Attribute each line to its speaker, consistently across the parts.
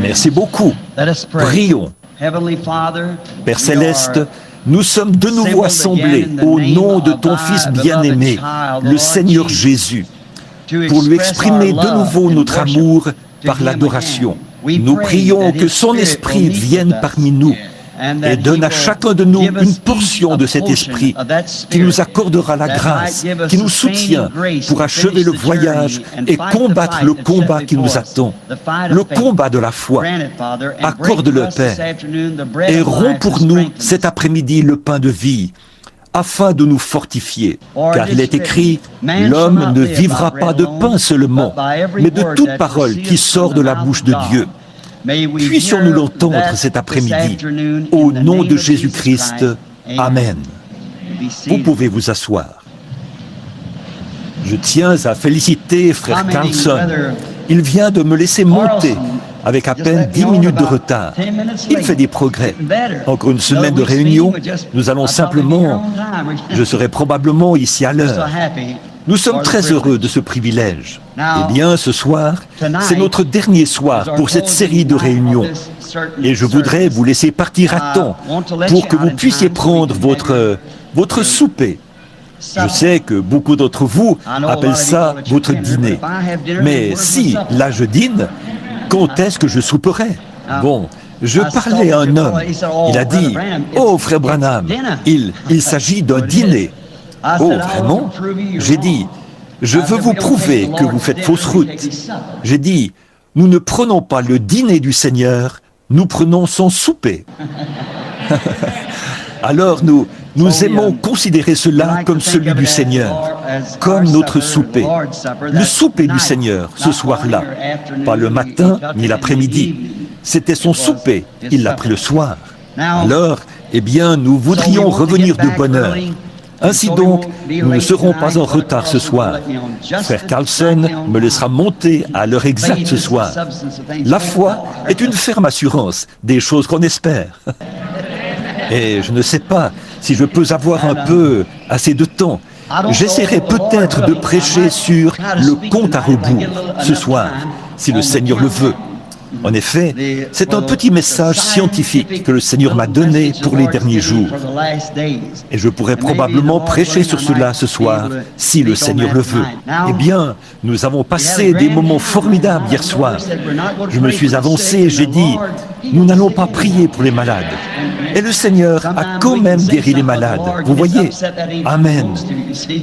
Speaker 1: Merci beaucoup. Prions. Père Céleste, nous sommes de nouveau assemblés au nom de ton Fils bien-aimé, le Seigneur Jésus, pour lui exprimer de nouveau notre amour par l'adoration. Nous prions que son Esprit vienne parmi nous et donne à chacun de nous une portion de cet Esprit qui nous accordera la grâce, qui nous soutient pour achever le voyage et combattre le combat qui nous attend, le combat de la foi. Accorde-le, Père, et romps pour nous cet après-midi le pain de vie, afin de nous fortifier. Car il est écrit, l'homme ne vivra pas de pain seulement, mais de toute parole qui sort de la bouche de Dieu. Puissions-nous l'entendre cet après-midi, au nom de Jésus-Christ. Amen. Vous pouvez vous asseoir. Je tiens à féliciter frère Carlson. Il vient de me laisser monter avec à peine 10 minutes de retard. Il fait des progrès. Encore une semaine de réunion, nous allons simplement... Je serai probablement ici à l'heure. Nous sommes très heureux de ce privilège. Eh bien, ce soir, c'est notre dernier soir pour cette série de réunions. Et je voudrais vous laisser partir à temps pour que vous puissiez prendre votre souper. Je sais que beaucoup d'entre vous appellent ça votre dîner. Mais si, là je dîne, quand est-ce que je souperai? Bon, je parlais à un homme. Il a dit, « Oh, frère Branham, il s'agit d'un dîner. » Oh, vraiment? J'ai dit, je veux vous prouver que vous faites fausse route. J'ai dit, nous ne prenons pas le dîner du Seigneur, nous prenons son souper. Alors nous aimons considérer cela comme celui du Seigneur, comme notre souper. Le souper du Seigneur, ce soir-là, pas le matin ni l'après-midi. C'était son souper, il l'a pris le soir. Alors, eh bien, nous voudrions revenir de bonne heure. Ainsi donc, nous ne serons pas en retard ce soir. Frère Carlson me laissera monter à l'heure exacte ce soir. La foi est une ferme assurance des choses qu'on espère. Et je ne sais pas si je peux avoir un peu assez de temps. J'essaierai peut-être de prêcher sur le compte à rebours ce soir, si le Seigneur le veut. En effet, c'est un petit message scientifique que le Seigneur m'a donné pour les derniers jours. Et je pourrais probablement prêcher sur cela ce soir, si le Seigneur le veut. Eh bien, nous avons passé des moments formidables hier soir. Je me suis avancé, j'ai dit, nous n'allons pas prier pour les malades. Et le Seigneur a quand même guéri les malades. Vous voyez? Amen.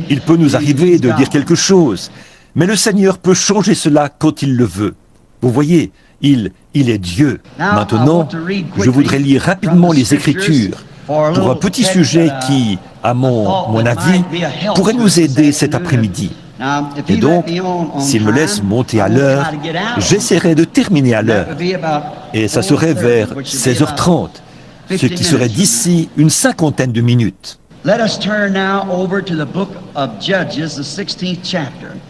Speaker 1: Il peut nous arriver de dire quelque chose, mais le Seigneur peut changer cela quand il le veut. Vous voyez? Il est Dieu. Maintenant, je voudrais lire rapidement les Écritures pour un petit sujet qui, à mon avis, pourrait nous aider cet après-midi. Et donc, s'il me laisse monter à l'heure, j'essaierai de terminer à l'heure. Et ça serait vers 16h30, ce qui serait d'ici une cinquantaine de minutes.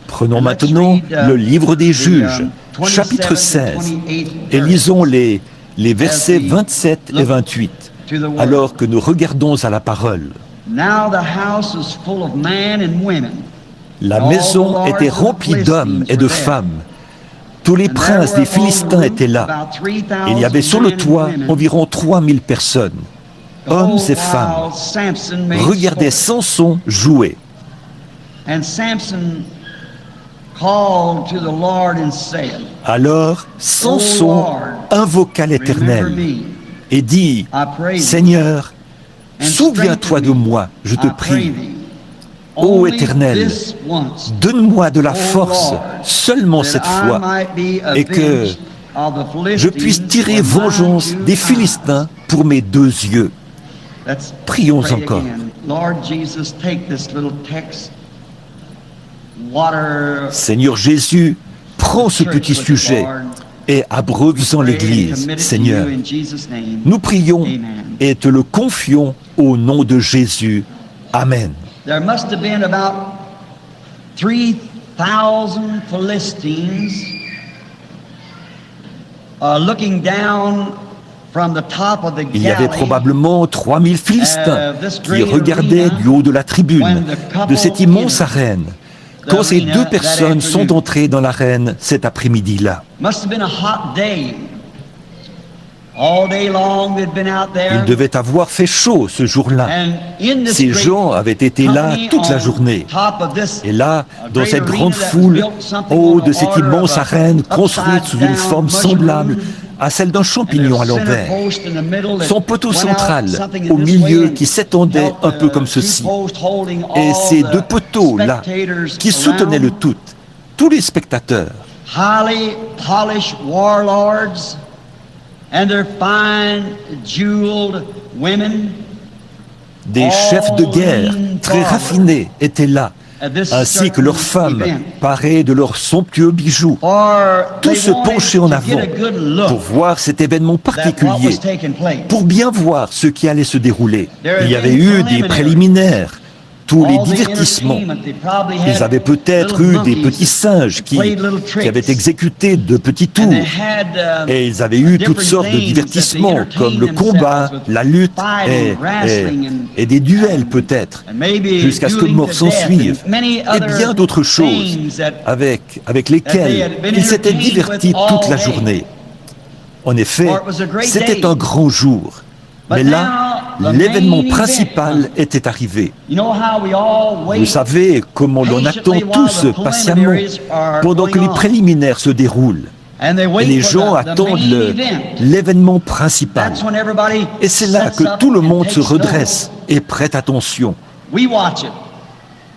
Speaker 1: Prenons maintenant le livre des Juges, chapitre 16, et lisons les versets 27 et 28, alors que nous regardons à la parole. La maison était remplie d'hommes et de femmes. Tous les princes des Philistins étaient là. Il y avait sur le toit environ 3000 personnes. Hommes et femmes regardaient Samson jouer. Alors Samson invoqua l'Éternel et dit, « Seigneur, souviens-toi de moi, je te prie. Ô Éternel, donne-moi de la force seulement cette fois, et que je puisse tirer vengeance des Philistins pour mes 2 yeux. » Prions encore. Seigneur Jésus, prends ce petit sujet et abreuve-en l'Église, Seigneur. Nous prions et te le confions au nom de Jésus. Amen.
Speaker 2: There must have been about 3,000 Philistines looking down from the top of the
Speaker 1: Il y avait
Speaker 2: galley.
Speaker 1: probablement 3000 Philistins qui regardaient du haut de la tribune de cette immense arène quand ces 2 personnes sont entrées dans l'arène cet après-midi-là.
Speaker 2: Must have been a hot day.
Speaker 1: Il devait avoir fait chaud ce jour-là. Ces gens avaient été là toute la journée. Et là, dans cette grande foule, en haut de cette immense arène construite sous une forme semblable à celle d'un champignon à l'envers, son poteau central au milieu qui s'étendait un peu comme ceci, et ces deux poteaux-là qui soutenaient le tout, tous les spectateurs.
Speaker 2: Highly polished warlords and their fine jeweled women,
Speaker 1: des chefs de guerre très raffinés étaient là, ainsi que leurs femmes parées de leurs somptueux bijoux. Tous se penchaient en avant pour voir cet événement particulier, pour bien voir ce qui allait se dérouler. Il y avait eu des préliminaires, tous les divertissements. Ils avaient peut-être eu des petits singes qui avaient exécuté de petits tours. Et ils avaient eu toutes sortes de divertissements, comme le combat, la lutte et des duels peut-être, jusqu'à ce que mort s'en suive. Et bien d'autres choses avec lesquelles ils s'étaient divertis toute la journée. En effet, c'était un grand jour. Mais là, l'événement principal était arrivé. Vous savez comment l'on attend tous patiemment pendant que les préliminaires se déroulent. Et les gens attendent l'événement principal. Et c'est là que tout le monde se redresse et prête attention.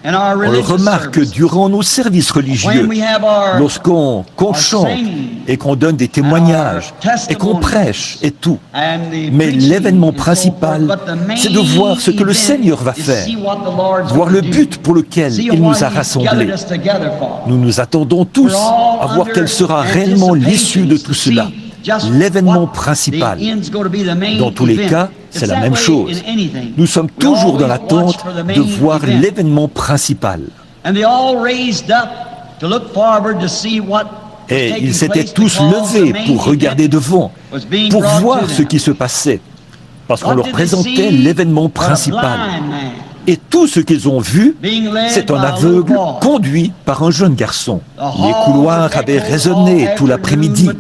Speaker 1: On le remarque durant nos services religieux, lorsqu'on chante et qu'on donne des témoignages et qu'on prêche et tout. Mais l'événement principal, c'est de voir ce que le Seigneur va faire, voir le but pour lequel il nous a rassemblés. Nous nous attendons tous à voir quelle sera réellement l'issue de tout cela. L'événement principal. Dans tous les cas, c'est la même chose. Nous sommes toujours dans l'attente de voir l'événement principal. Et ils s'étaient tous levés pour regarder devant, pour voir ce qui se passait, parce qu'on leur présentait l'événement principal. Et tout ce qu'ils ont vu, c'est un aveugle conduit par un jeune garçon. Les couloirs avaient résonné tout l'après-midi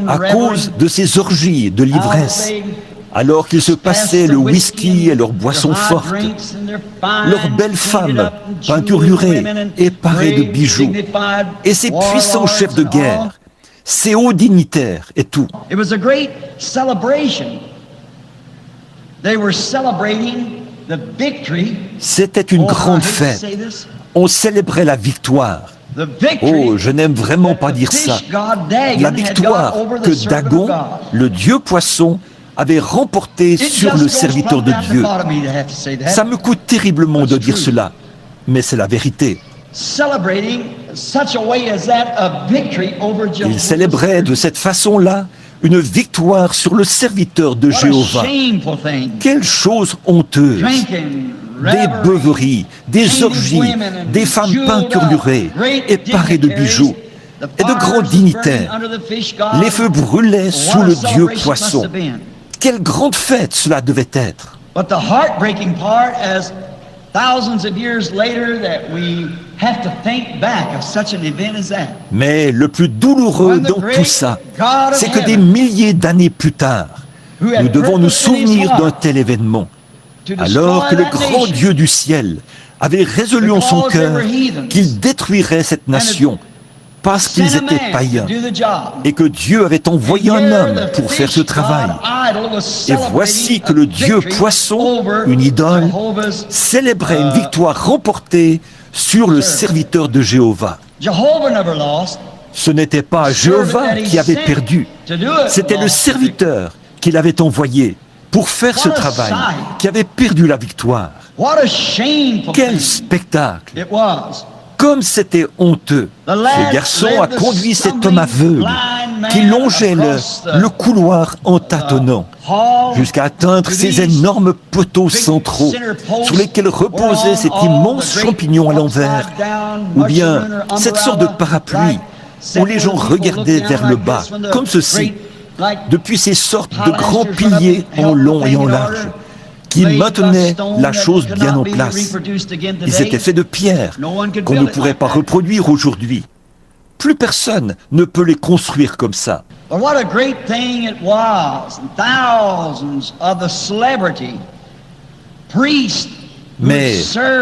Speaker 1: à cause de ces orgies de l'ivresse, alors qu'ils se passaient le whisky et leurs boissons fortes, leurs belles femmes peinturlurées et parées de bijoux, et ces puissants chefs de guerre, ces hauts dignitaires et tout. C'était une grande fête. On célébrait la victoire. Oh, je n'aime vraiment pas dire ça. La victoire que Dagon, le dieu poisson, avait remportée sur le serviteur de Dieu. Ça me coûte terriblement de dire cela, mais c'est la vérité. Il célébrait de cette façon-là une victoire sur le serviteur de Jéhovah. Quelle chose honteuse! Des beuveries, des orgies, des femmes peinturlurées et parées de bijoux, et de grands dignitaires. Les feux brûlaient sous le dieu poisson. Quelle grande fête cela devait être! Mais le plus douloureux dans tout ça, c'est que des milliers d'années plus tard, nous devons nous souvenir d'un tel événement, alors que le grand Dieu du ciel avait résolu en son cœur qu'il détruirait cette nation parce qu'ils étaient païens, et que Dieu avait envoyé un homme pour faire ce travail. Et voici que le dieu poisson, une idole, célébrait une victoire remportée sur le serviteur de Jéhovah. Ce n'était pas Jéhovah qui avait perdu, c'était le serviteur qu'il avait envoyé pour faire ce travail, qui avait perdu la victoire. Quel spectacle! Comme c'était honteux, le garçon a conduit cet homme aveugle qui longeait le couloir en tâtonnant jusqu'à atteindre ces énormes poteaux centraux sur lesquels reposait cet immense champignon à l'envers, ou bien cette sorte de parapluie où les gens regardaient vers le bas, comme ceci, depuis ces sortes de grands piliers en long et en large, qui maintenaient la chose bien en place. Ils étaient faits de pierre qu'on ne pourrait pas reproduire aujourd'hui. Plus personne ne peut les construire comme ça.
Speaker 2: But what a great thing it was. Thousands of the celebrity priests.
Speaker 1: Mais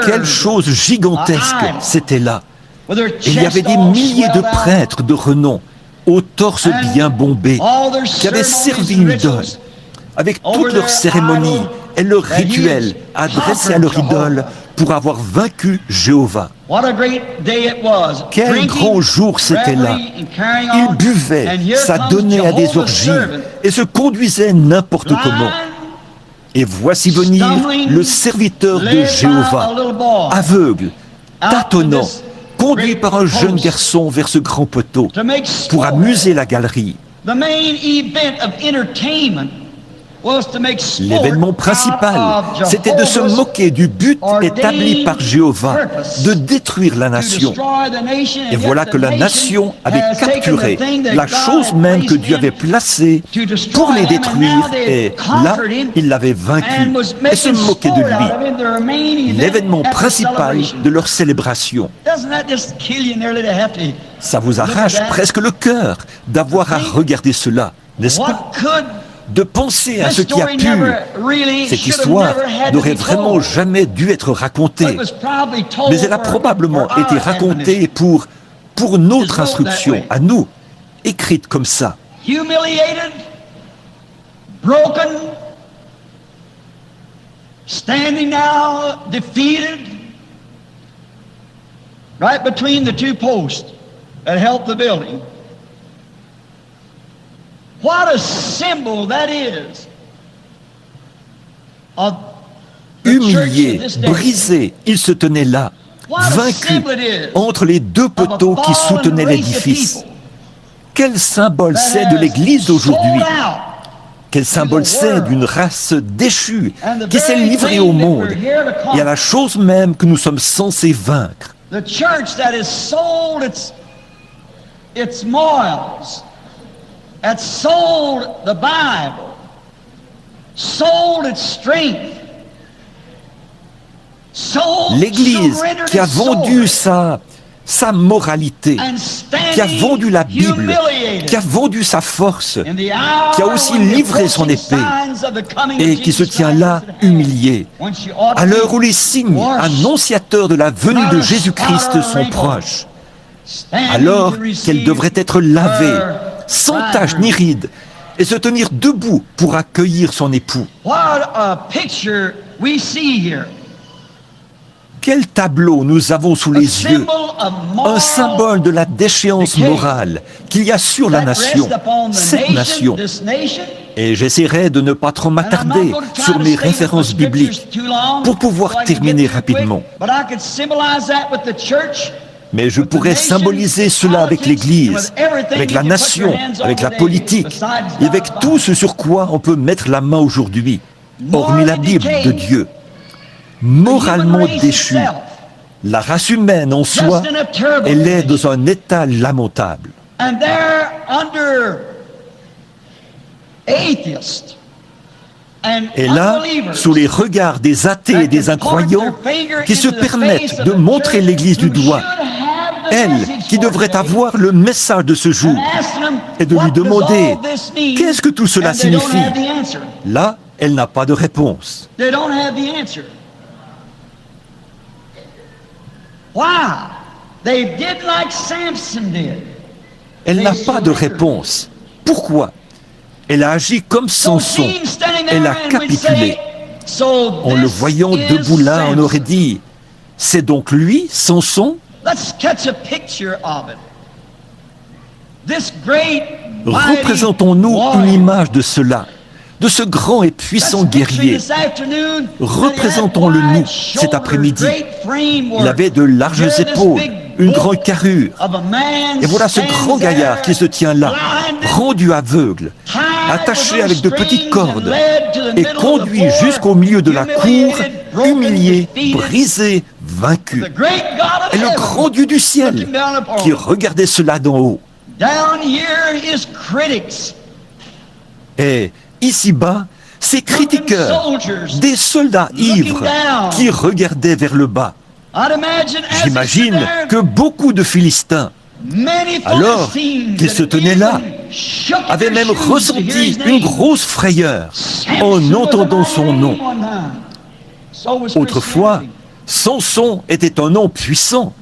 Speaker 1: quelle chose gigantesque c'était là. Et il y avait des milliers de prêtres de renom, au torse bien bombé, qui avaient servi une idole, avec toutes leurs cérémonies et leurs rituels adressés à leur idole pour avoir vaincu Jéhovah. Quel grand jour c'était là. Ils buvaient, s'adonnaient à des orgies et se conduisaient n'importe comment. Et voici venir le serviteur de Jéhovah, aveugle, tâtonnant, conduit par un jeune garçon vers ce grand poteau pour amuser la galerie. L'événement principal, c'était de se moquer du but établi par Jéhovah, de détruire la nation. Et voilà que la nation avait capturé la chose même que Dieu avait placée pour les détruire, et là, il l'avait vaincu et se moquait de lui. L'événement principal de leur célébration. Ça vous arrache presque le cœur d'avoir à regarder cela, n'est-ce pas? De penser à ce qui a pu. Cette histoire n'aurait vraiment jamais dû être racontée, mais elle a probablement été racontée pour notre instruction, à nous, écrite comme ça.
Speaker 2: Humiliated, broken, standing now, defeated, right between the two posts that held the building. What a symbol that is of
Speaker 1: humilié, brisé, il se tenait là, vaincu, entre les deux poteaux qui soutenaient l'édifice. Quel symbole c'est de l'Église d'aujourd'hui? Quel symbole c'est d'une race déchue qui s'est livrée au monde et à la chose même que nous sommes censés vaincre?
Speaker 2: The church that has sold its morals, that sold the Bible, sold its strength,
Speaker 1: l'Église qui a vendu sa moralité, qui a vendu la Bible, qui a vendu sa force, qui a aussi livré son épée et qui se tient là humiliée, à l'heure où les signes annonciateurs de la venue de Jésus-Christ sont proches, alors qu'elle devrait être lavée, sans tache ni ride, et se tenir debout pour accueillir son époux. Quel tableau nous avons sous les yeux, un symbole de la déchéance morale qu'il y a sur la nation, cette nation. Et j'essaierai de ne pas trop m'attarder sur mes références bibliques pour pouvoir terminer rapidement. Mais je pourrais symboliser cela avec l'Église, avec la nation, avec la politique, et avec tout ce sur quoi on peut mettre la main aujourd'hui, hormis la Bible de Dieu. Moralement déchue, la race humaine en soi, elle est dans un état lamentable. Et là, sous les regards des athées et des incroyants qui se permettent de montrer l'Église du doigt, elle qui devrait avoir le message de ce jour, et de lui demander « Qu'est-ce que tout cela signifie ?» Là, elle n'a pas de réponse. Elle n'a pas de réponse. Pourquoi? Elle a agi comme Samson. Elle a capitulé. En le voyant debout là, on aurait dit, c'est donc lui, Samson? Représentons-nous une image de cela, de ce grand et puissant guerrier. Représentons-le nous cet après-midi. Il avait de larges épaules, une grande carrure. Et voilà ce grand gaillard qui se tient là, rendu aveugle, attaché avec de petites cordes et conduit jusqu'au milieu de la cour, humilié, brisé, vaincu. Et le grand Dieu du ciel qui regardait cela d'en haut. Et ici-bas, ces critiqueurs, des soldats ivres qui regardaient vers le bas. J'imagine que beaucoup de Philistins, alors qu'ils se tenaient là, avaient même ressenti une grosse frayeur en entendant son nom. Autrefois, Samson était un nom puissant.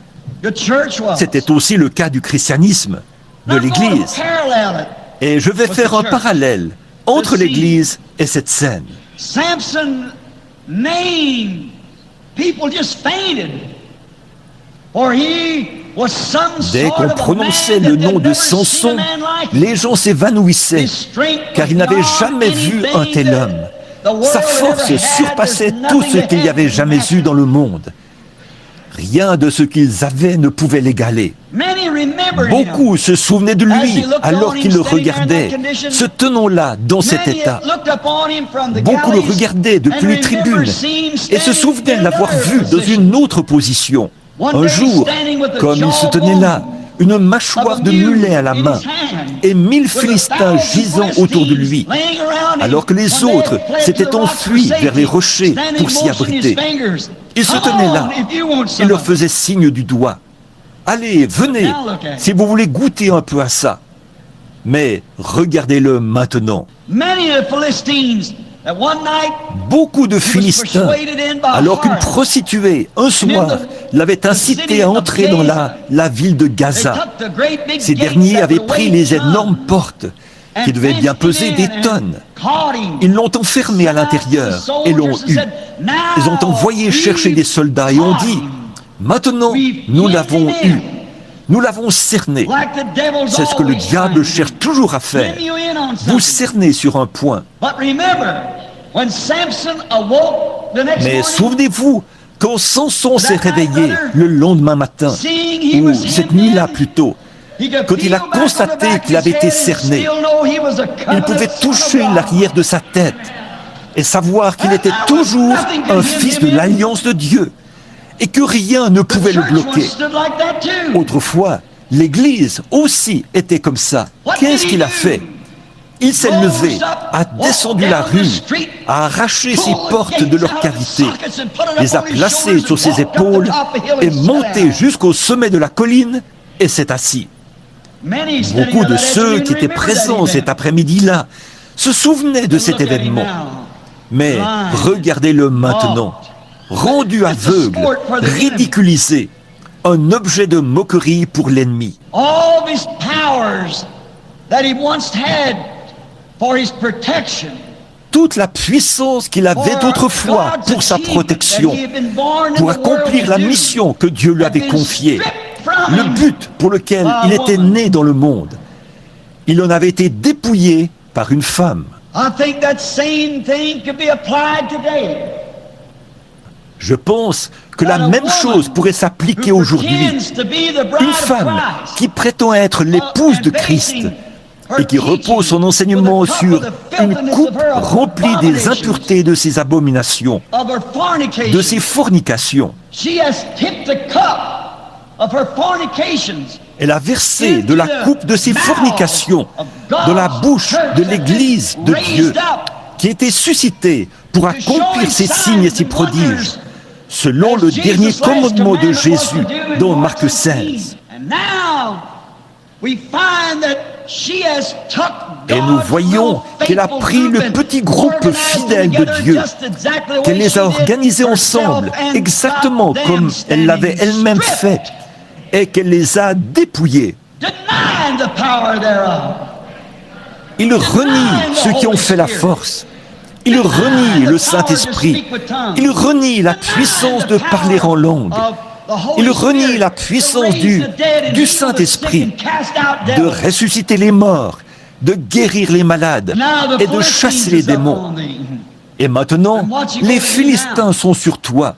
Speaker 1: C'était aussi le cas du christianisme, de l'Église. Et je vais faire un parallèle entre l'Église et cette scène. Dès qu'on prononçait le nom de Samson, les gens s'évanouissaient, car ils n'avaient jamais vu un tel homme. Sa force surpassait tout ce qu'il y avait jamais eu dans le monde. Rien de ce qu'ils avaient ne pouvait l'égaler. Beaucoup se souvenaient de lui alors qu'ils le regardaient, se tenant là, dans cet état. Beaucoup le regardaient depuis les tribunes et se souvenaient l'avoir vu dans une autre position. Un jour, comme il se tenait là, une mâchoire de mulet à la main, et 1000 Philistins gisant autour de lui, alors que les autres s'étaient enfuis vers les rochers pour s'y abriter. Il se tenait là, il leur faisait signe du doigt. Allez, venez, si vous voulez goûter un peu à ça. Mais regardez-le maintenant. Beaucoup de Philistins, alors qu'une prostituée, un soir, l'avait incité à entrer dans la ville de Gaza. Ces derniers avaient pris les énormes portes, qui devaient bien peser des tonnes. Ils l'ont enfermé à l'intérieur et l'ont eu. Ils ont envoyé chercher des soldats et ont dit, « Maintenant, nous l'avons eu. Nous l'avons cerné. » C'est ce que le diable cherche toujours à faire. Vous cerner sur un point. Mais souvenez-vous, quand Samson s'est réveillé le lendemain matin, ou cette nuit-là plutôt, quand il a constaté qu'il avait été cerné, il pouvait toucher l'arrière de sa tête et savoir qu'il était toujours un fils de l'Alliance de Dieu et que rien ne pouvait le bloquer. Autrefois, l'Église aussi était comme ça. Qu'est-ce qu'il a fait? Il s'est levé, a descendu la rue, a arraché ses portes de leur cavité, les a placées sur ses épaules et monté jusqu'au sommet de la colline et s'est assis. Beaucoup de ceux qui étaient présents cet après-midi-là se souvenaient de cet événement. Mais regardez-le maintenant, rendu aveugle, ridiculisé, un objet de moquerie pour l'ennemi. Toute la puissance qu'il avait autrefois pour sa protection, pour accomplir la mission que Dieu lui avait confiée, le but pour lequel il était né dans le monde, il en avait été dépouillé par une femme. Je pense que la même chose pourrait s'appliquer aujourd'hui. Une femme qui prétend être l'épouse de Christ et qui repose son enseignement sur une coupe remplie des impuretés de ses abominations, de ses fornications. Elle a versé de la coupe de ses fornications dans la bouche de l'Église de Dieu, qui était suscitée pour accomplir ses signes et ses prodiges, selon le dernier commandement de Jésus dans Marc 16. Et nous voyons qu'elle a pris le petit groupe fidèle de Dieu, qu'elle les a organisés ensemble, exactement comme elle l'avait elle-même fait, et qu'elle les a dépouillés. Ils renient ceux qui ont fait la force. Ils renient le Saint-Esprit. Ils renient la puissance de parler en langue. Ils renient la puissance du Saint-Esprit, de ressusciter les morts, de guérir les malades et de chasser les démons. Et maintenant, les Philistins sont sur toi.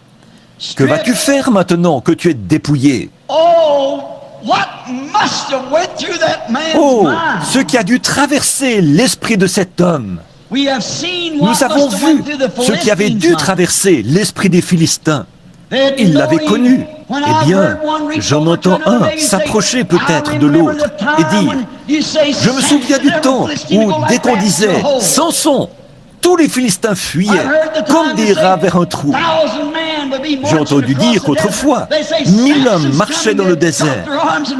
Speaker 1: Que vas-tu faire maintenant que tu es dépouillé? Oh, ce qui a dû traverser l'esprit de cet homme. Nous avons vu ce qui avait dû traverser l'esprit des Philistins. Ils l'avaient connu. Eh bien, j'en entends un s'approcher peut-être de l'autre et dire, je me souviens du temps où, dès qu'on disait « Samson », tous les Philistins fuyaient comme des rats vers un trou. J'ai entendu dire qu'autrefois, 1000 hommes marchaient dans le désert.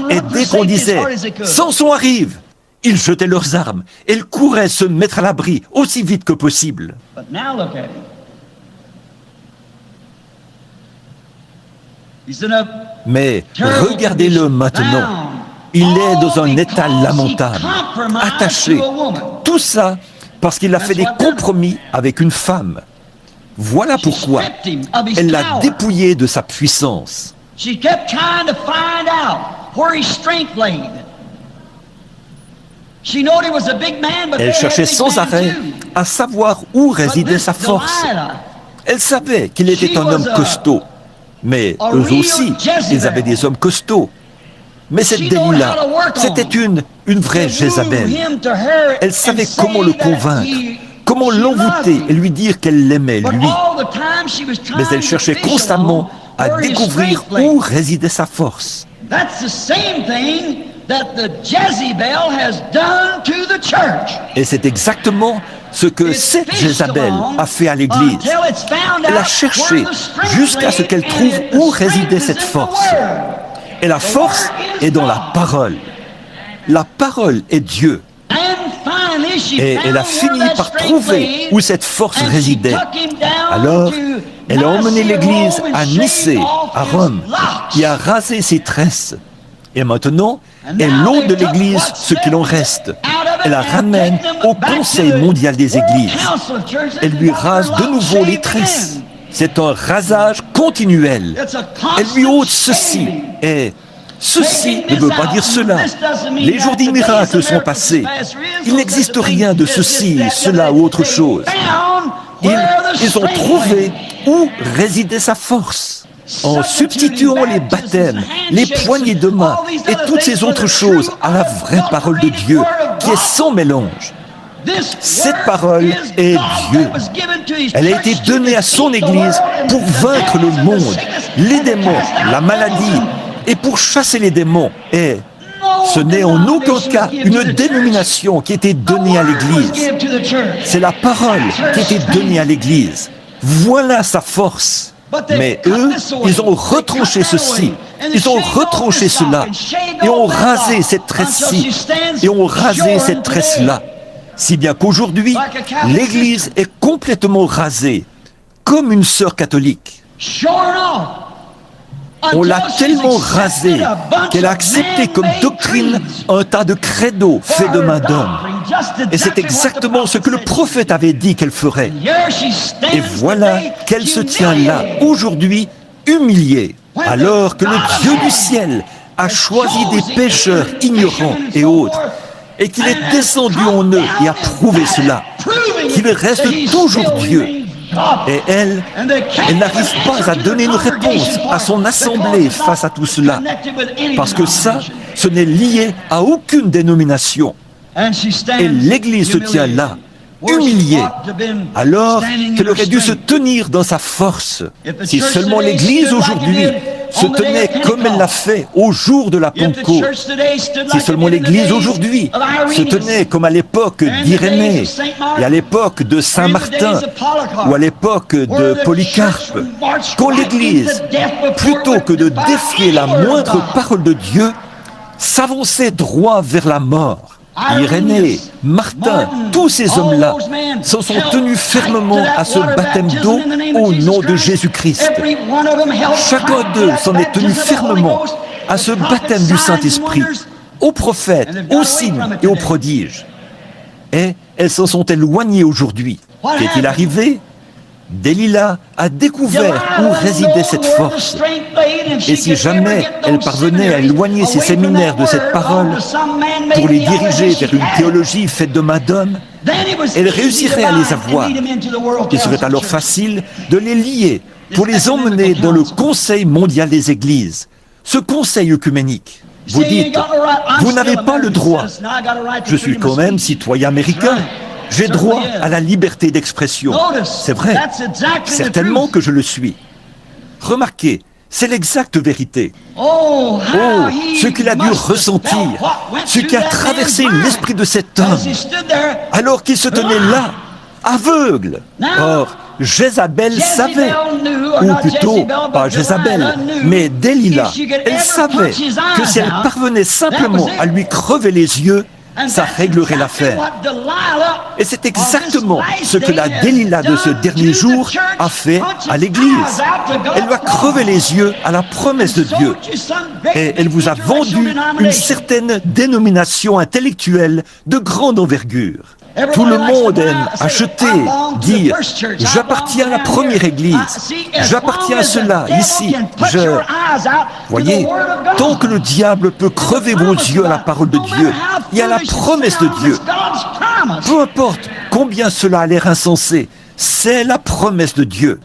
Speaker 1: Et dès qu'on disait « Samson arrive », Ils jetaient leurs armes. Ils couraient se mettre à l'abri aussi vite que possible.
Speaker 2: But now look at him. He's in a
Speaker 1: Mais
Speaker 2: terrible
Speaker 1: regardez-le
Speaker 2: condition,
Speaker 1: maintenant.
Speaker 2: bound,
Speaker 1: Il est dans
Speaker 2: all
Speaker 1: un état
Speaker 2: because he
Speaker 1: lamentable,
Speaker 2: compromised
Speaker 1: attaché.
Speaker 2: to a woman.
Speaker 1: Tout ça parce qu'il a fait des compromis avec une femme. Voilà pourquoi elle l'a dépouillé de sa puissance.
Speaker 2: She kept trying to find out where his strength lay. She knew he was a big man, but
Speaker 1: Elle
Speaker 2: they had
Speaker 1: cherchait
Speaker 2: big
Speaker 1: sans
Speaker 2: men
Speaker 1: arrêt
Speaker 2: too.
Speaker 1: à savoir où
Speaker 2: But
Speaker 1: résidait
Speaker 2: this
Speaker 1: sa force.
Speaker 2: Delilah,
Speaker 1: Elle savait qu'il était un homme costaud. Mais
Speaker 2: a
Speaker 1: eux
Speaker 2: real
Speaker 1: aussi,
Speaker 2: Jezebel.
Speaker 1: ils avaient des hommes costauds. Mais cette
Speaker 2: She knew
Speaker 1: Delilah,
Speaker 2: how to work on
Speaker 1: c'était une vraie
Speaker 2: to woo
Speaker 1: Jézabel.
Speaker 2: him to her
Speaker 1: Elle
Speaker 2: and
Speaker 1: savait
Speaker 2: say
Speaker 1: comment le
Speaker 2: that
Speaker 1: convaincre, comment
Speaker 2: she
Speaker 1: l'envoûter
Speaker 2: loved
Speaker 1: et
Speaker 2: him.
Speaker 1: lui dire qu'elle l'aimait,
Speaker 2: But
Speaker 1: lui.
Speaker 2: all the time she was trying
Speaker 1: Mais elle
Speaker 2: to
Speaker 1: cherchait
Speaker 2: fish
Speaker 1: constamment à
Speaker 2: along where his
Speaker 1: découvrir
Speaker 2: strength lay.
Speaker 1: où résidait sa force.
Speaker 2: That's the same thing that the Jezebel has done to the church.
Speaker 1: Et c'est exactement ce que
Speaker 2: It's
Speaker 1: cette
Speaker 2: fished
Speaker 1: Jézabel
Speaker 2: along
Speaker 1: a fait à l'Église.
Speaker 2: until it's found
Speaker 1: Elle a
Speaker 2: out
Speaker 1: cherché
Speaker 2: where the strength
Speaker 1: jusqu'à ce
Speaker 2: lay,
Speaker 1: qu'elle
Speaker 2: and
Speaker 1: trouve
Speaker 2: the
Speaker 1: où
Speaker 2: strength
Speaker 1: résidait
Speaker 2: is
Speaker 1: cette
Speaker 2: in the
Speaker 1: force.
Speaker 2: Word.
Speaker 1: Et la force est dans la parole. La parole est Dieu.
Speaker 2: And finally she
Speaker 1: Et elle a
Speaker 2: found
Speaker 1: fini
Speaker 2: where that
Speaker 1: par
Speaker 2: strength
Speaker 1: trouver
Speaker 2: lay,
Speaker 1: où cette force
Speaker 2: and she
Speaker 1: résidait.
Speaker 2: took him down
Speaker 1: Alors,
Speaker 2: to
Speaker 1: elle a emmené
Speaker 2: Nicaea,
Speaker 1: l'Église
Speaker 2: Rome, and
Speaker 1: à
Speaker 2: shaved
Speaker 1: Nicée,
Speaker 2: off
Speaker 1: à
Speaker 2: his
Speaker 1: Rome,
Speaker 2: locks.
Speaker 1: et a rasé ses tresses. Et maintenant, elle ôte de l'Église ce qu'il en reste. Elle la ramène au Conseil mondial des Églises. Elle lui rase de nouveau les tresses. C'est un rasage continuel. Elle lui ôte ceci. Et ceci ne veut pas dire cela. Les jours des miracles sont passés. Il n'existe rien de ceci, cela ou autre chose. Ils ont trouvé où résidait sa force. En substituant les baptêmes, les poignées de main et toutes ces autres choses à la vraie parole de Dieu, qui est sans mélange. Cette parole est Dieu. Elle a été donnée à son Église pour vaincre le monde, les démons, la maladie, et pour chasser les démons. Et ce n'est en aucun cas une dénomination qui a été donnée à l'Église. C'est la parole qui a été donnée à l'Église. Voilà sa force. Mais eux, ils ont retranché ceci, ils ont retranché cela, et ont rasé cette tresse-ci, et ont rasé cette tresse-là. Si bien qu'aujourd'hui, l'Église est complètement rasée, comme une sœur catholique. On l'a tellement rasée qu'elle a accepté comme doctrine un tas de credos faits de main d'homme. Et c'est exactement ce que le prophète avait dit qu'elle ferait. Et voilà qu'elle se tient là, aujourd'hui, humiliée, alors que le Dieu du ciel a choisi des pécheurs ignorants et autres, et qu'il est descendu en eux et a prouvé cela, qu'il reste toujours Dieu. Et elle n'arrive pas à donner une réponse à son assemblée face à tout cela, parce que ça, ce n'est lié à aucune dénomination. Et l'Église se tient là, humiliée, alors qu'elle aurait dû se tenir dans sa force. Si seulement l'Église aujourd'hui se tenait comme elle l'a fait au jour de la Pentecôte, si seulement l'Église aujourd'hui se tenait comme à l'époque d'Irénée, et à l'époque de Saint Martin, ou à l'époque de Polycarpe, quand l'Église, plutôt que de défier la moindre parole de Dieu, s'avançait droit vers la mort. Irénée, Martin, tous ces hommes-là s'en sont tenus fermement à ce baptême d'eau au nom de Jésus-Christ. Chacun d'eux s'en est tenu fermement à ce baptême du Saint-Esprit, aux prophètes, aux signes et aux prodiges. Et elles s'en sont éloignées aujourd'hui. Qu'est-il arrivé? Delilah a découvert où résidait cette force. Et si jamais elle parvenait à éloigner ses séminaires de cette parole pour les diriger vers une théologie faite de main d'homme, elle réussirait à les avoir. Il serait alors facile de les lier pour les emmener dans le Conseil mondial des Églises, ce conseil œcuménique. Vous dites, vous n'avez pas le droit. Je suis quand même citoyen américain. J'ai droit à la liberté d'expression. C'est vrai, certainement que je le suis. Remarquez, c'est l'exacte vérité. Oh, ce qu'il a dû ressentir, ce qui a traversé l'esprit de cet homme, alors qu'il se tenait là, aveugle. Or, Jézabel savait, ou plutôt, pas Jézabel, mais Delilah, elle savait que si elle parvenait simplement à lui crever les yeux, ça réglerait l'affaire. Et c'est exactement ce que la Delilah de ce dernier jour a fait à l'Église. Elle lui a crevé les yeux à la promesse de Dieu. Et elle vous a vendu une certaine dénomination intellectuelle de grande envergure. Tout le monde aime acheter, dire « J'appartiens à la première église, j'appartiens à cela, ici, je... » Voyez, tant que le diable peut crever vos yeux à la parole de Dieu et à la promesse de Dieu, peu importe combien cela a l'air insensé, c'est la promesse de Dieu.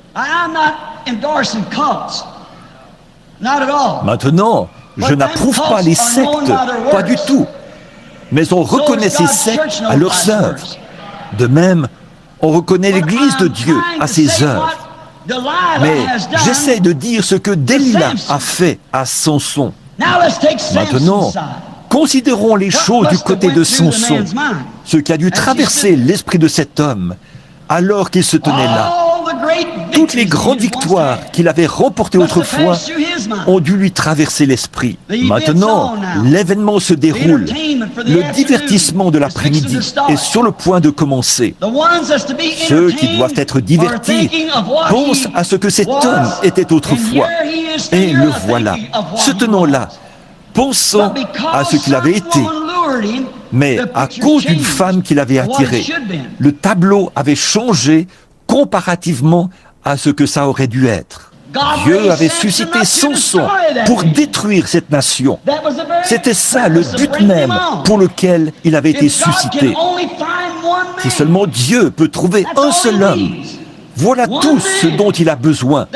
Speaker 1: Maintenant, je n'approuve pas les sectes, pas du tout. Mais on reconnaît ces sectes à leurs œuvres. De même, on reconnaît l'Église de Dieu à ses œuvres. Mais j'essaie de dire ce que Delilah a fait à Samson. Maintenant, considérons les choses du côté de Samson, ce qui a dû traverser l'esprit de cet homme alors qu'il se tenait là. Toutes les grandes victoires qu'il avait remportées autrefois ont dû lui traverser l'esprit. Maintenant, l'événement se déroule. Le divertissement de l'après-midi est sur le point de commencer. Ceux qui doivent être divertis pensent à ce que cet homme était autrefois. Et le voilà, se tenant là, pensant à ce qu'il avait été. Mais à cause d'une femme qui l'avait attiré, le tableau avait changé comparativement à ce que ça aurait dû être. Dieu avait suscité Samson pour détruire cette nation. C'était ça le but même pour lequel il avait été suscité. Si seulement Dieu peut trouver un seul homme, voilà tout ce dont il a besoin,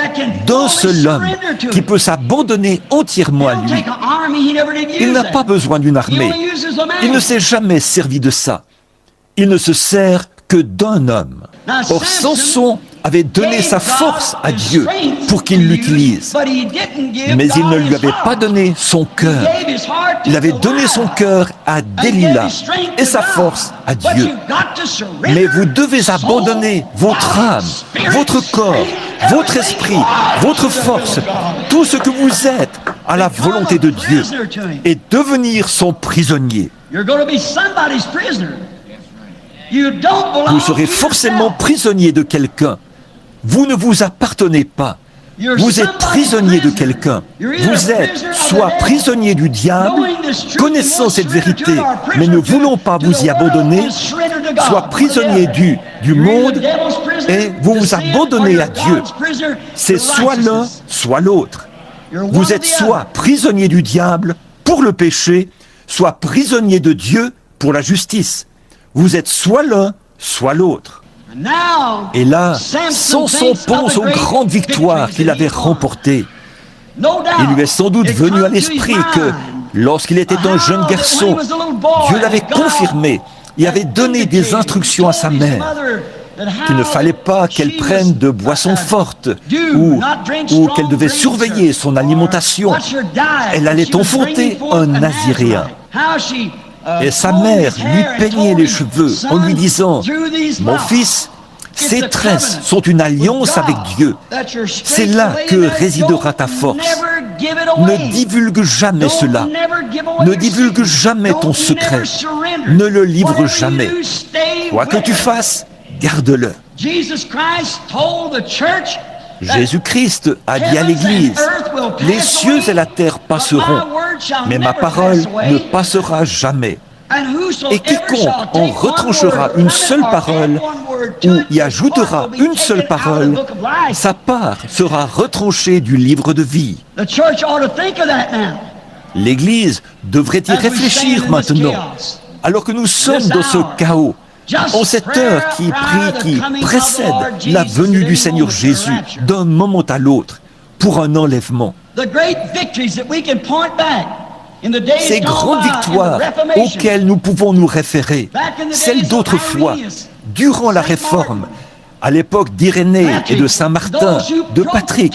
Speaker 1: d'un seul homme qui peut s'abandonner entièrement à lui. Il n'a pas besoin d'une armée. Il ne s'est jamais servi de ça. Il ne se sert que d'un homme. Or, Samson avait donné sa force à Dieu pour qu'il l'utilise. Mais il ne lui avait pas donné son cœur. Il avait donné son cœur à Delilah et sa force à Dieu. Mais vous devez abandonner votre âme, votre corps, votre esprit, votre force, tout ce que vous êtes à la volonté de Dieu et devenir son prisonnier. Vous serez forcément prisonnier de quelqu'un. Vous ne vous appartenez pas. Vous êtes prisonnier de quelqu'un. Vous êtes soit prisonnier du diable, connaissant cette vérité, mais ne voulant pas vous y abandonner, soit prisonnier du monde, et vous vous abandonnez à Dieu. C'est soit l'un, soit l'autre. Vous êtes soit prisonnier du diable pour le péché, soit prisonnier de Dieu pour la justice. Vous êtes soit l'un, soit l'autre. Et là, Samson pense aux grandes victoires qu'il avait remportées. Il lui est sans doute venu à l'esprit que, lorsqu'il était un jeune garçon, Dieu l'avait confirmé et avait donné des instructions à sa mère, qu'il ne fallait pas qu'elle prenne de boissons fortes ou qu'elle devait surveiller son alimentation. Elle allait enfanter un naziréen. Et sa mère lui peignait les cheveux en lui disant « Mon fils, ces tresses sont une alliance avec Dieu. C'est là que résidera ta force. Ne divulgue jamais cela. Ne divulgue jamais ton secret. Ne le livre jamais. Quoi que tu fasses, garde-le. » Jésus-Christ a dit à l'Église, « Les cieux et la terre passeront, mais ma parole ne passera jamais. Et quiconque en retranchera une seule parole ou y ajoutera une seule parole, sa part sera retranchée du livre de vie. » L'Église devrait y réfléchir maintenant, alors que nous sommes dans ce chaos. En cette heure qui précède la venue du Seigneur Jésus d'un moment à l'autre pour un enlèvement. Ces grandes victoires auxquelles nous pouvons nous référer, celles d'autrefois, durant la Réforme, à l'époque d'Irénée et de Saint-Martin, de Patrick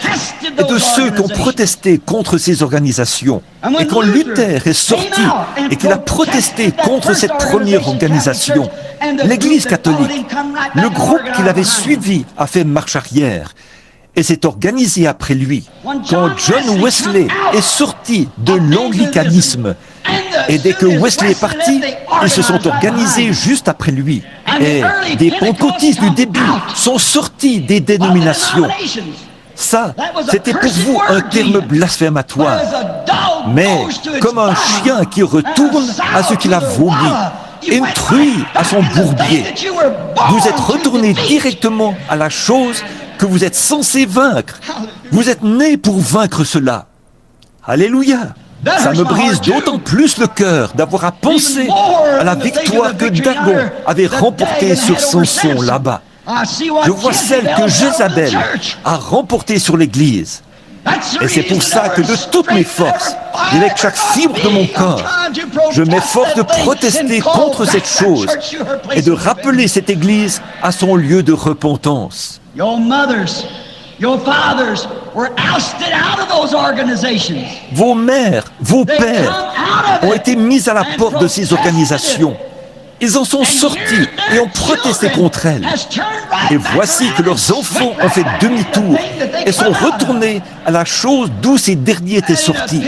Speaker 1: et de ceux qui ont protesté contre ces organisations. Et quand Luther est sorti et qu'il a protesté contre cette première organisation, l'Église catholique, le groupe qu'il avait suivi a fait marche arrière et s'est organisé après lui. Quand John Wesley est sorti de l'anglicanisme Et dès que Wesley est parti, ils se sont organisés juste après lui. Et des pentecôtistes du début sont sortis des dénominations. Ça, c'était pour vous un terme blasphématoire. Mais comme un chien qui retourne à ce qu'il a vomi, et une truie à son bourbier, vous êtes retourné directement à la chose que vous êtes censé vaincre. Vous êtes né pour vaincre cela. Alléluia. Ça me brise d'autant plus le cœur d'avoir à penser à la victoire que Dagon avait remportée sur Samson là-bas. Je vois celle que Jézabel a remportée sur l'Église. Et c'est pour ça que de toutes mes forces, et avec chaque fibre de mon corps, je m'efforce de protester contre cette chose et de rappeler cette Église à son lieu de repentance. Vos mères, vos pères ont été mis à la porte de ces organisations. Ils en sont sortis et ont protesté contre elles. Et voici que leurs enfants ont fait demi-tour et sont retournés à la chose d'où ces derniers étaient sortis.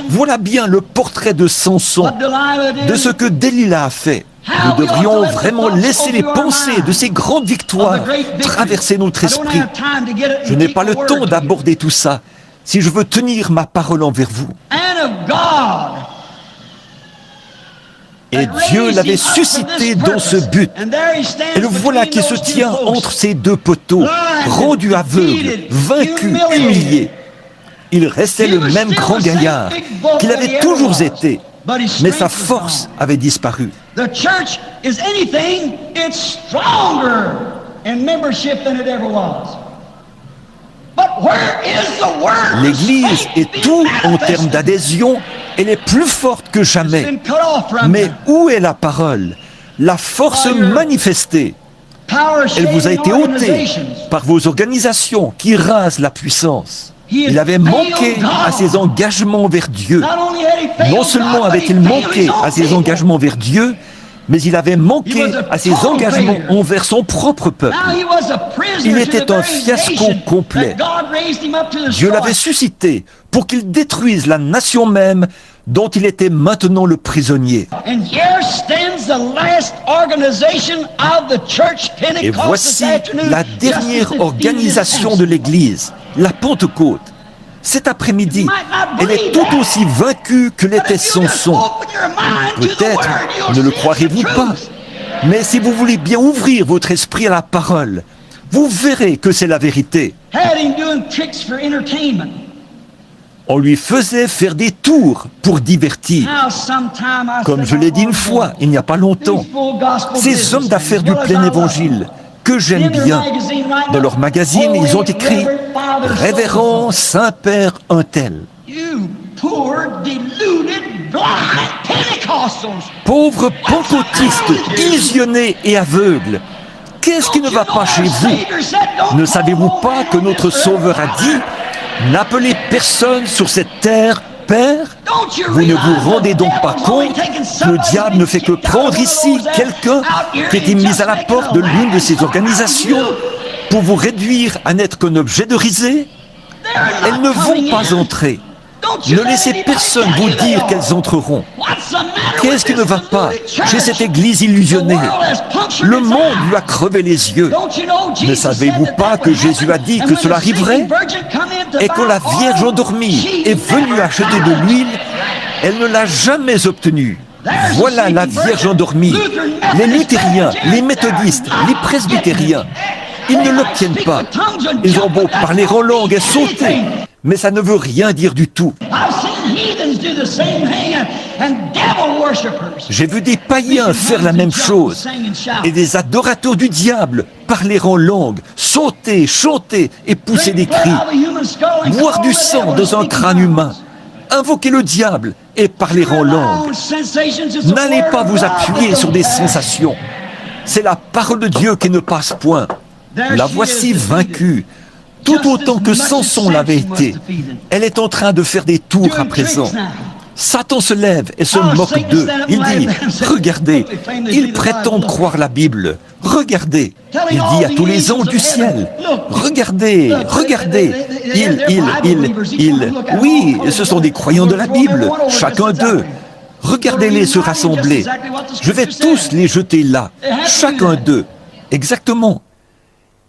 Speaker 1: Voilà bien le portrait de Samson, de ce que Delilah a fait. Nous devrions vraiment laisser les pensées de ces grandes victoires traverser notre esprit. Je n'ai pas le temps d'aborder tout ça si je veux tenir ma parole envers vous. Et Dieu l'avait suscité dans ce but. Et le voilà qui se tient entre ces deux poteaux, rendu aveugle, vaincu, humilié. Il restait le même grand gaillard qu'il avait toujours été, mais sa force avait disparu. L'Église est tout en termes d'adhésion, elle est plus forte que jamais. Mais où est la parole, la force manifestée? Elle vous a été ôtée par vos organisations qui rasent la puissance. Il avait manqué à ses engagements vers Dieu. Non seulement avait-il manqué à ses engagements vers Dieu, mais il avait manqué à ses engagements envers son propre peuple. Il était un fiasco complet. Dieu l'avait suscité pour qu'il détruise la nation même dont il était maintenant le prisonnier. Et voici la dernière organisation de l'Église, la Pentecôte. Cet après-midi, elle est tout aussi vaincue que l'était Samson. Peut-être ne le croirez-vous pas, mais si vous voulez bien ouvrir votre esprit à la parole, vous verrez que c'est la vérité. On lui faisait faire des tours pour divertir. Comme je l'ai dit une fois, il n'y a pas longtemps, ces hommes d'affaires du plein évangile, que j'aime bien, dans leur magazine, ils ont écrit « Révérend Saint-Père un tel ». Pauvres pentecôtistes, illusionnés et aveugles, qu'est-ce qui ne va pas chez vous? Ne savez-vous pas que notre Sauveur a dit « N'appelez personne sur cette terre Père ». Vous ne vous rendez donc pas compte que le diable ne fait que prendre ici quelqu'un qui était mis à la porte de l'une de ces organisations pour vous réduire à n'être qu'un objet de risée? Elles ne vont pas entrer. Ne laissez personne vous dire qu'elles entreront. Qu'est-ce qui ne va pas chez cette église illusionnée? Le monde lui a crevé les yeux. Ne savez-vous pas que Jésus a dit que cela arriverait? Et quand la Vierge endormie est venue acheter de l'huile, elle ne l'a jamais obtenue. Voilà la Vierge endormie. Les luthériens, les méthodistes, les presbytériens, ils ne l'obtiennent pas. Ils ont beau parler en langue et sauter, mais ça ne veut rien dire du tout. J'ai vu des païens faire la même chose et des adorateurs du diable parler en langue, sauter, chanter et pousser des cris, boire du sang dans un crâne humain, invoquer le diable et parler en langue. N'allez pas vous appuyer sur des sensations. C'est la parole de Dieu qui ne passe point. La voici vaincue, tout autant que Samson l'avait été. Elle est en train de faire des tours à présent. Satan se lève et se moque d'eux. Il dit, regardez, ils prétendent croire la Bible. Regardez, il dit à tous les anges du ciel, regardez, regardez. Oui, ce sont des croyants de la Bible, chacun d'eux. Regardez-les se rassembler. Je vais tous les jeter là, chacun d'eux. Exactement.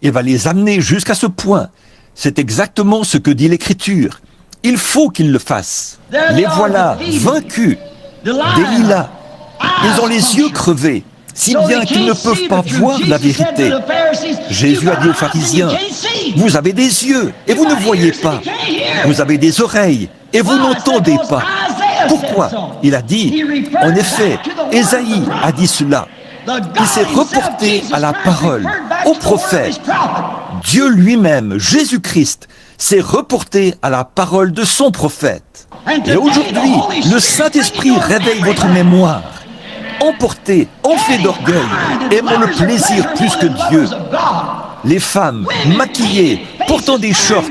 Speaker 1: Il va les amener jusqu'à ce point. C'est exactement ce que dit l'Écriture. Il faut qu'ils le fassent. Les voilà, vaincus. Delilah. Ils ont les yeux crevés, si bien qu'ils ne peuvent pas voir la vérité. Jésus a dit aux pharisiens, « Vous avez des yeux et vous ne voyez pas. Vous avez des oreilles et vous n'entendez pas. » Pourquoi? Il a dit, en effet, Ésaïe a dit cela. Il s'est reporté à la parole, au prophète. Dieu lui-même, Jésus-Christ, s'est reporté à la parole de son prophète. Et aujourd'hui, le Saint-Esprit réveille votre mémoire. Emportés, enflés d'orgueil, aimant le plaisir plus que Dieu. Les femmes, maquillées, portant des shorts,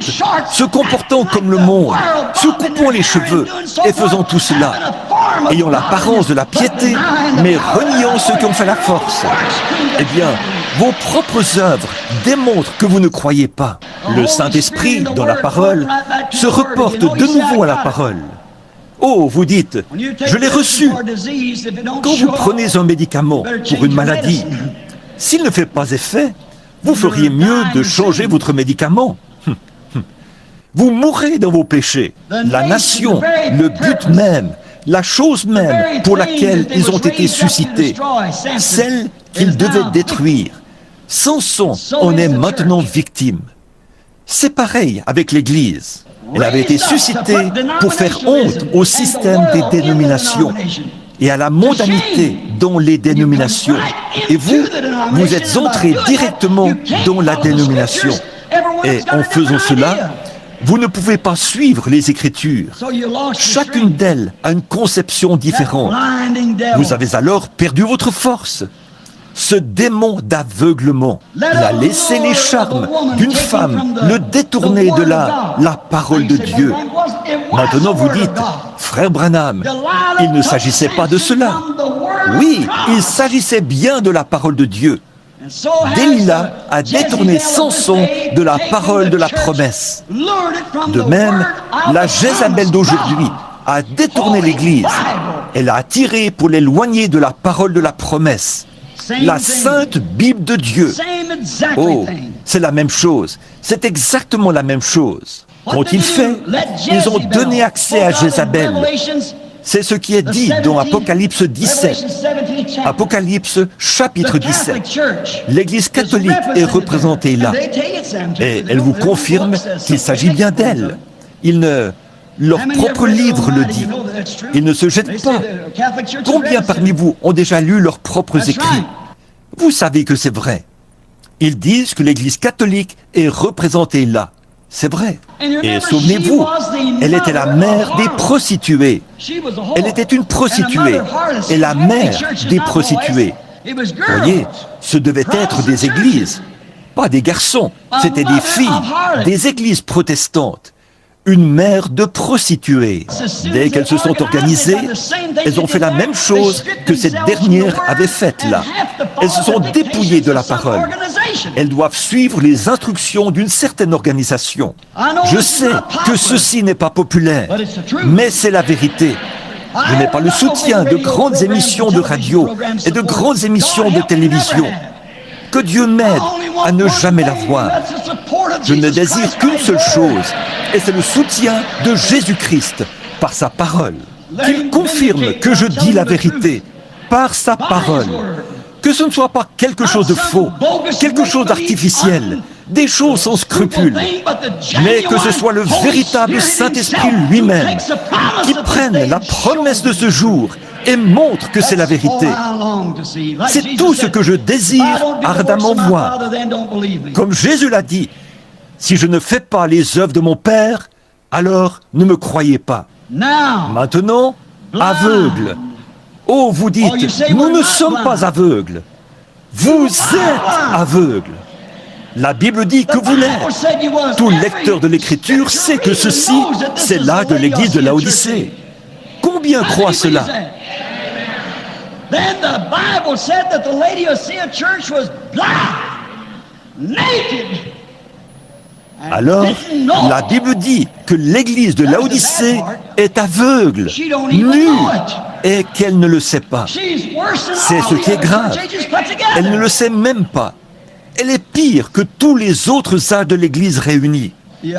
Speaker 1: se comportant comme le monde, se coupant les cheveux et faisant tout cela, ayant l'apparence de la piété, mais reniant ceux qui ont fait la force. Eh bien, vos propres œuvres démontrent que vous ne croyez pas. Le Saint-Esprit, dans la parole, se reporte de nouveau à la parole. Oh, vous dites, je l'ai reçu. Quand vous prenez un médicament pour une maladie, s'il ne fait pas effet, vous feriez mieux de changer votre médicament. Vous mourrez dans vos péchés. La nation, le but même, la chose même pour laquelle ils ont été suscités, celle qu'ils devaient détruire. Samson en est maintenant victime. C'est pareil avec l'Église. Elle avait été suscitée pour faire honte au système des dénominations et à la mondanité dans les dénominations. Et vous, vous êtes entrés directement dans la dénomination. Et en faisant cela, vous ne pouvez pas suivre les Écritures. Chacune d'elles a une conception différente. Vous avez alors perdu votre force. Ce démon d'aveuglement, il a laissé les charmes d'une femme le détourner de la parole de Dieu. Maintenant vous dites, frère Branham, il ne s'agissait pas de cela. Oui, il s'agissait bien de la parole de Dieu. Delilah a détourné Samson de la parole de la promesse. De même, la Jézabel d'aujourd'hui a détourné l'Église. Elle a attiré pour l'éloigner de la parole de la promesse. La sainte Bible de Dieu. Oh, c'est la même chose. C'est exactement la même chose. Qu'ont-ils fait? Ils ont donné accès à Jézabel. C'est ce qui est dit dans Apocalypse 17. Apocalypse chapitre 17. L'Église catholique est représentée là. Et elle vous confirme qu'il s'agit bien d'elle. Leur propre livre le dit. Ils ne se jettent pas. Combien parmi vous ont déjà lu leurs propres écrits? Vous savez que c'est vrai. Ils disent que l'Église catholique est représentée là. C'est vrai. Et souvenez-vous, elle était la mère des prostituées. Elle était une prostituée et la mère des prostituées. Voyez, ce devaient être des églises, pas des garçons. C'était des filles, des églises protestantes. Une mère de prostituées. Dès qu'elles se sont organisées, elles ont fait la même chose que cette dernière avait faite là. Elles se sont dépouillées de la parole. Elles doivent suivre les instructions d'une certaine organisation. Je sais que ceci n'est pas populaire, mais c'est la vérité. Je n'ai pas le soutien de grandes émissions de radio et de grandes émissions de télévision. Que Dieu m'aide à ne jamais la voir. Je ne désire qu'une seule chose, et c'est le soutien de Jésus-Christ par sa parole. Qu'il confirme que je dis la vérité par sa parole. Que ce ne soit pas quelque chose de faux, quelque chose d'artificiel, des choses sans scrupules, mais que ce soit le véritable Saint-Esprit lui-même qui prenne la promesse de ce jour et montre que c'est la vérité. C'est tout ce que je désire ardemment voir. Comme Jésus l'a dit, si je ne fais pas les œuvres de mon Père, alors ne me croyez pas. Maintenant, aveugle. Oh, vous dites, nous ne sommes pas aveugles. Vous êtes aveugles. La Bible dit que vous l'êtes. Tout lecteur de l'Écriture sait que ceci, c'est là de l'église de Laodicée. Combien croient cela?
Speaker 2: Then the Bible said that the Laodicea church was blind, naked.
Speaker 1: Alors, la Bible dit que l'église de Laodicée est aveugle, nue. est qu'elle ne le sait pas. C'est ce qui est grave. Elle ne le sait même pas. Elle est pire que tous les autres âges de l'Église réunis. Le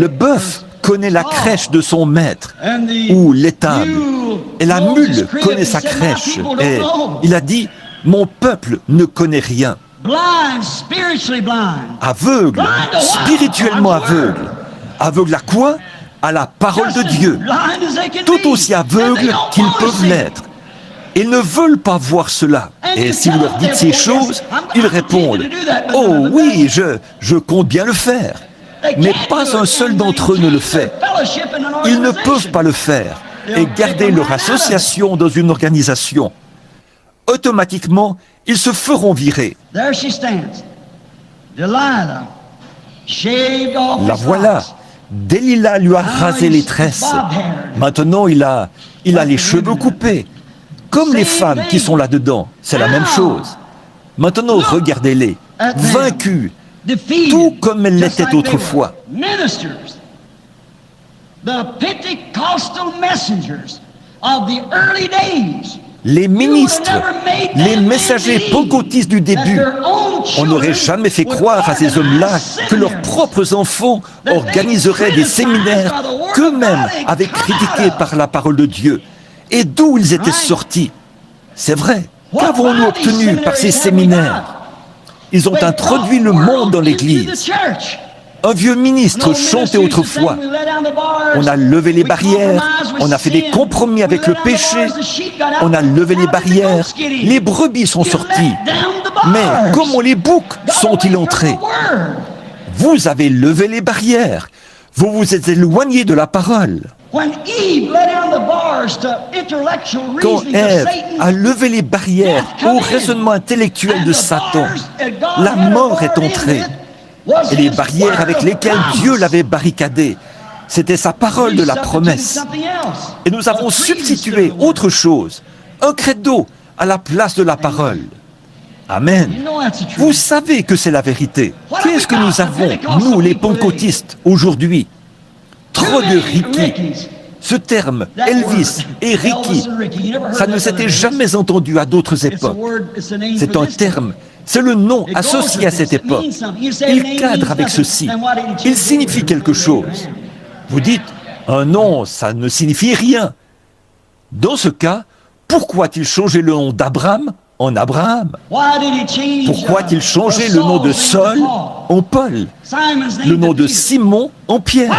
Speaker 1: bœuf connaît la crèche de son maître, ou l'étable, et la mule connaît sa crèche. Et il a dit, mon peuple ne connaît rien. Aveugle, spirituellement aveugle. Aveugle à quoi? À la parole de Dieu. Tout aussi aveugle qu'ils peuvent l'être. Ils ne veulent pas voir cela. Et si vous leur dites ces choses, ils répondent, « Oh oui, je compte bien le faire. » Mais pas un seul d'entre eux ne le fait. Ils ne peuvent pas le faire et garder leur association dans une organisation. Automatiquement, ils se feront virer. La voilà. Delilah lui a rasé les tresses. Maintenant, il a les cheveux coupés. Comme les femmes qui sont là-dedans, c'est la même chose. Maintenant, regardez-les, vaincus, tout comme elles l'étaient autrefois. Les ministres, les messagers pentecôtistes du début, on n'aurait jamais fait croire à ces hommes-là que leurs propres enfants organiseraient des séminaires qu'eux-mêmes avaient critiqués par la parole de Dieu. Et d'où ils étaient sortis? C'est vrai. Qu'avons-nous obtenu par ces séminaires? Ils ont introduit le monde dans l'Église. Un vieux ministre chantait autrefois. On a levé les barrières, on a fait des compromis avec le péché, on a levé les barrières, les brebis sont sorties. Mais comment les boucs sont-ils entrés? Vous avez levé les barrières, vous vous êtes éloigné de la parole. Quand Ève a levé les barrières au raisonnement intellectuel de Satan, la mort est entrée. Et les barrières avec lesquelles Dieu l'avait barricadé, c'était sa parole de la promesse. Et nous avons substitué autre chose, un credo à la place de la parole. Amen. Vous savez que c'est la vérité. Qu'est-ce que nous avons, nous les pentecôtistes, aujourd'hui? Trop de Ricky. Ce terme, Elvis et Ricky, ça ne s'était jamais entendu à d'autres époques. C'est un terme, c'est le nom associé à cette époque. Il cadre avec ceci. Il signifie quelque chose. Vous dites, un nom, ça ne signifie rien. Dans ce cas, pourquoi a-t-il changé le nom d'Abraham en Abraham? Pourquoi a-t-il changé le nom de Saul en Paul? Le nom de Simon en Pierre?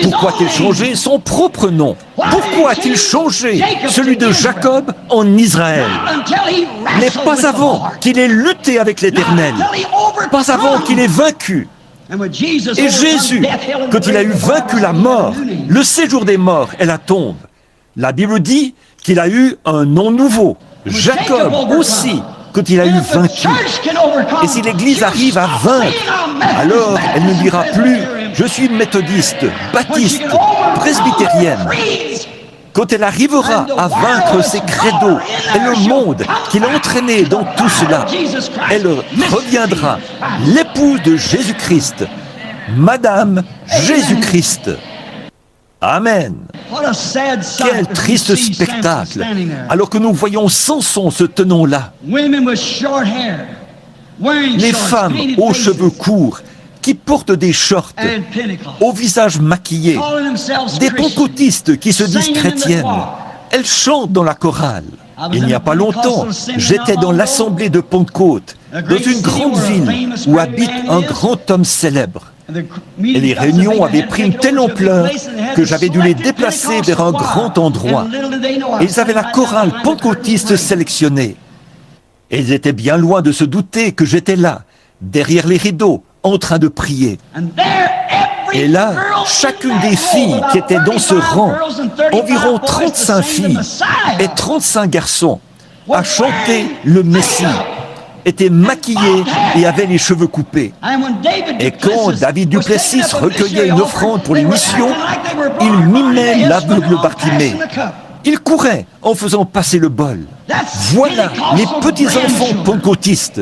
Speaker 1: Pourquoi a-t-il changé son propre nom? Pourquoi a-t-il changé celui de Jacob en Israël? Mais pas avant qu'il ait lutté avec l'Éternel, pas avant qu'il ait vaincu. Et Jésus, quand il a eu vaincu la mort, le séjour des morts et la tombe, la Bible dit qu'il a eu un nom nouveau. Jacob aussi, quand il a eu vaincu. Et si l'Église arrive à vaincre, alors elle ne dira plus « je suis méthodiste, baptiste, presbytérienne ». Quand elle arrivera à vaincre ses credos et le monde qu'il a entraîné dans tout cela, elle reviendra l'épouse de Jésus-Christ, Madame Jésus-Christ. Amen. Quel triste spectacle, alors que nous voyons Samson se tenant là. Les femmes aux cheveux courts, qui portent des shorts, au visage maquillé, des pentecôtistes qui se disent chrétiennes. Elles chantent dans la chorale. Il n'y a pas longtemps, j'étais dans l'assemblée de Pentecôte, dans une grande ville où habite un grand homme célèbre. Et les réunions avaient pris une telle ampleur que j'avais dû les déplacer vers un grand endroit. Et ils avaient la chorale pentecôtiste sélectionnée. Et ils étaient bien loin de se douter que j'étais là, derrière les rideaux, en train de prier. Et là, chacune des filles qui étaient dans ce rang, environ 35 filles et 35 garçons, a chanté le Messie, était maquillée et avait les cheveux coupés. Et quand David Duplessis recueillait une offrande pour les missions, il mimait l'aveugle Bartimée. Ils couraient en faisant passer le bol. Voilà les petits-enfants pentecôtistes.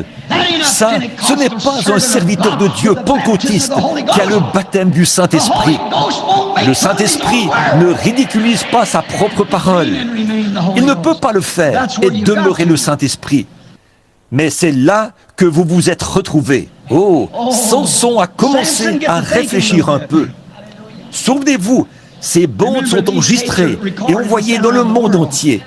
Speaker 1: Ça, ce n'est pas un serviteur de Dieu pentecôtiste qui a le baptême du Saint-Esprit. Le Saint-Esprit ne ridiculise pas sa propre parole. Il ne peut pas le faire et demeurer le Saint-Esprit. Mais c'est là que vous vous êtes retrouvés. Oh, Samson a commencé à réfléchir un peu. Souvenez-vous, ces bandes sont enregistrées et envoyées dans le monde entier.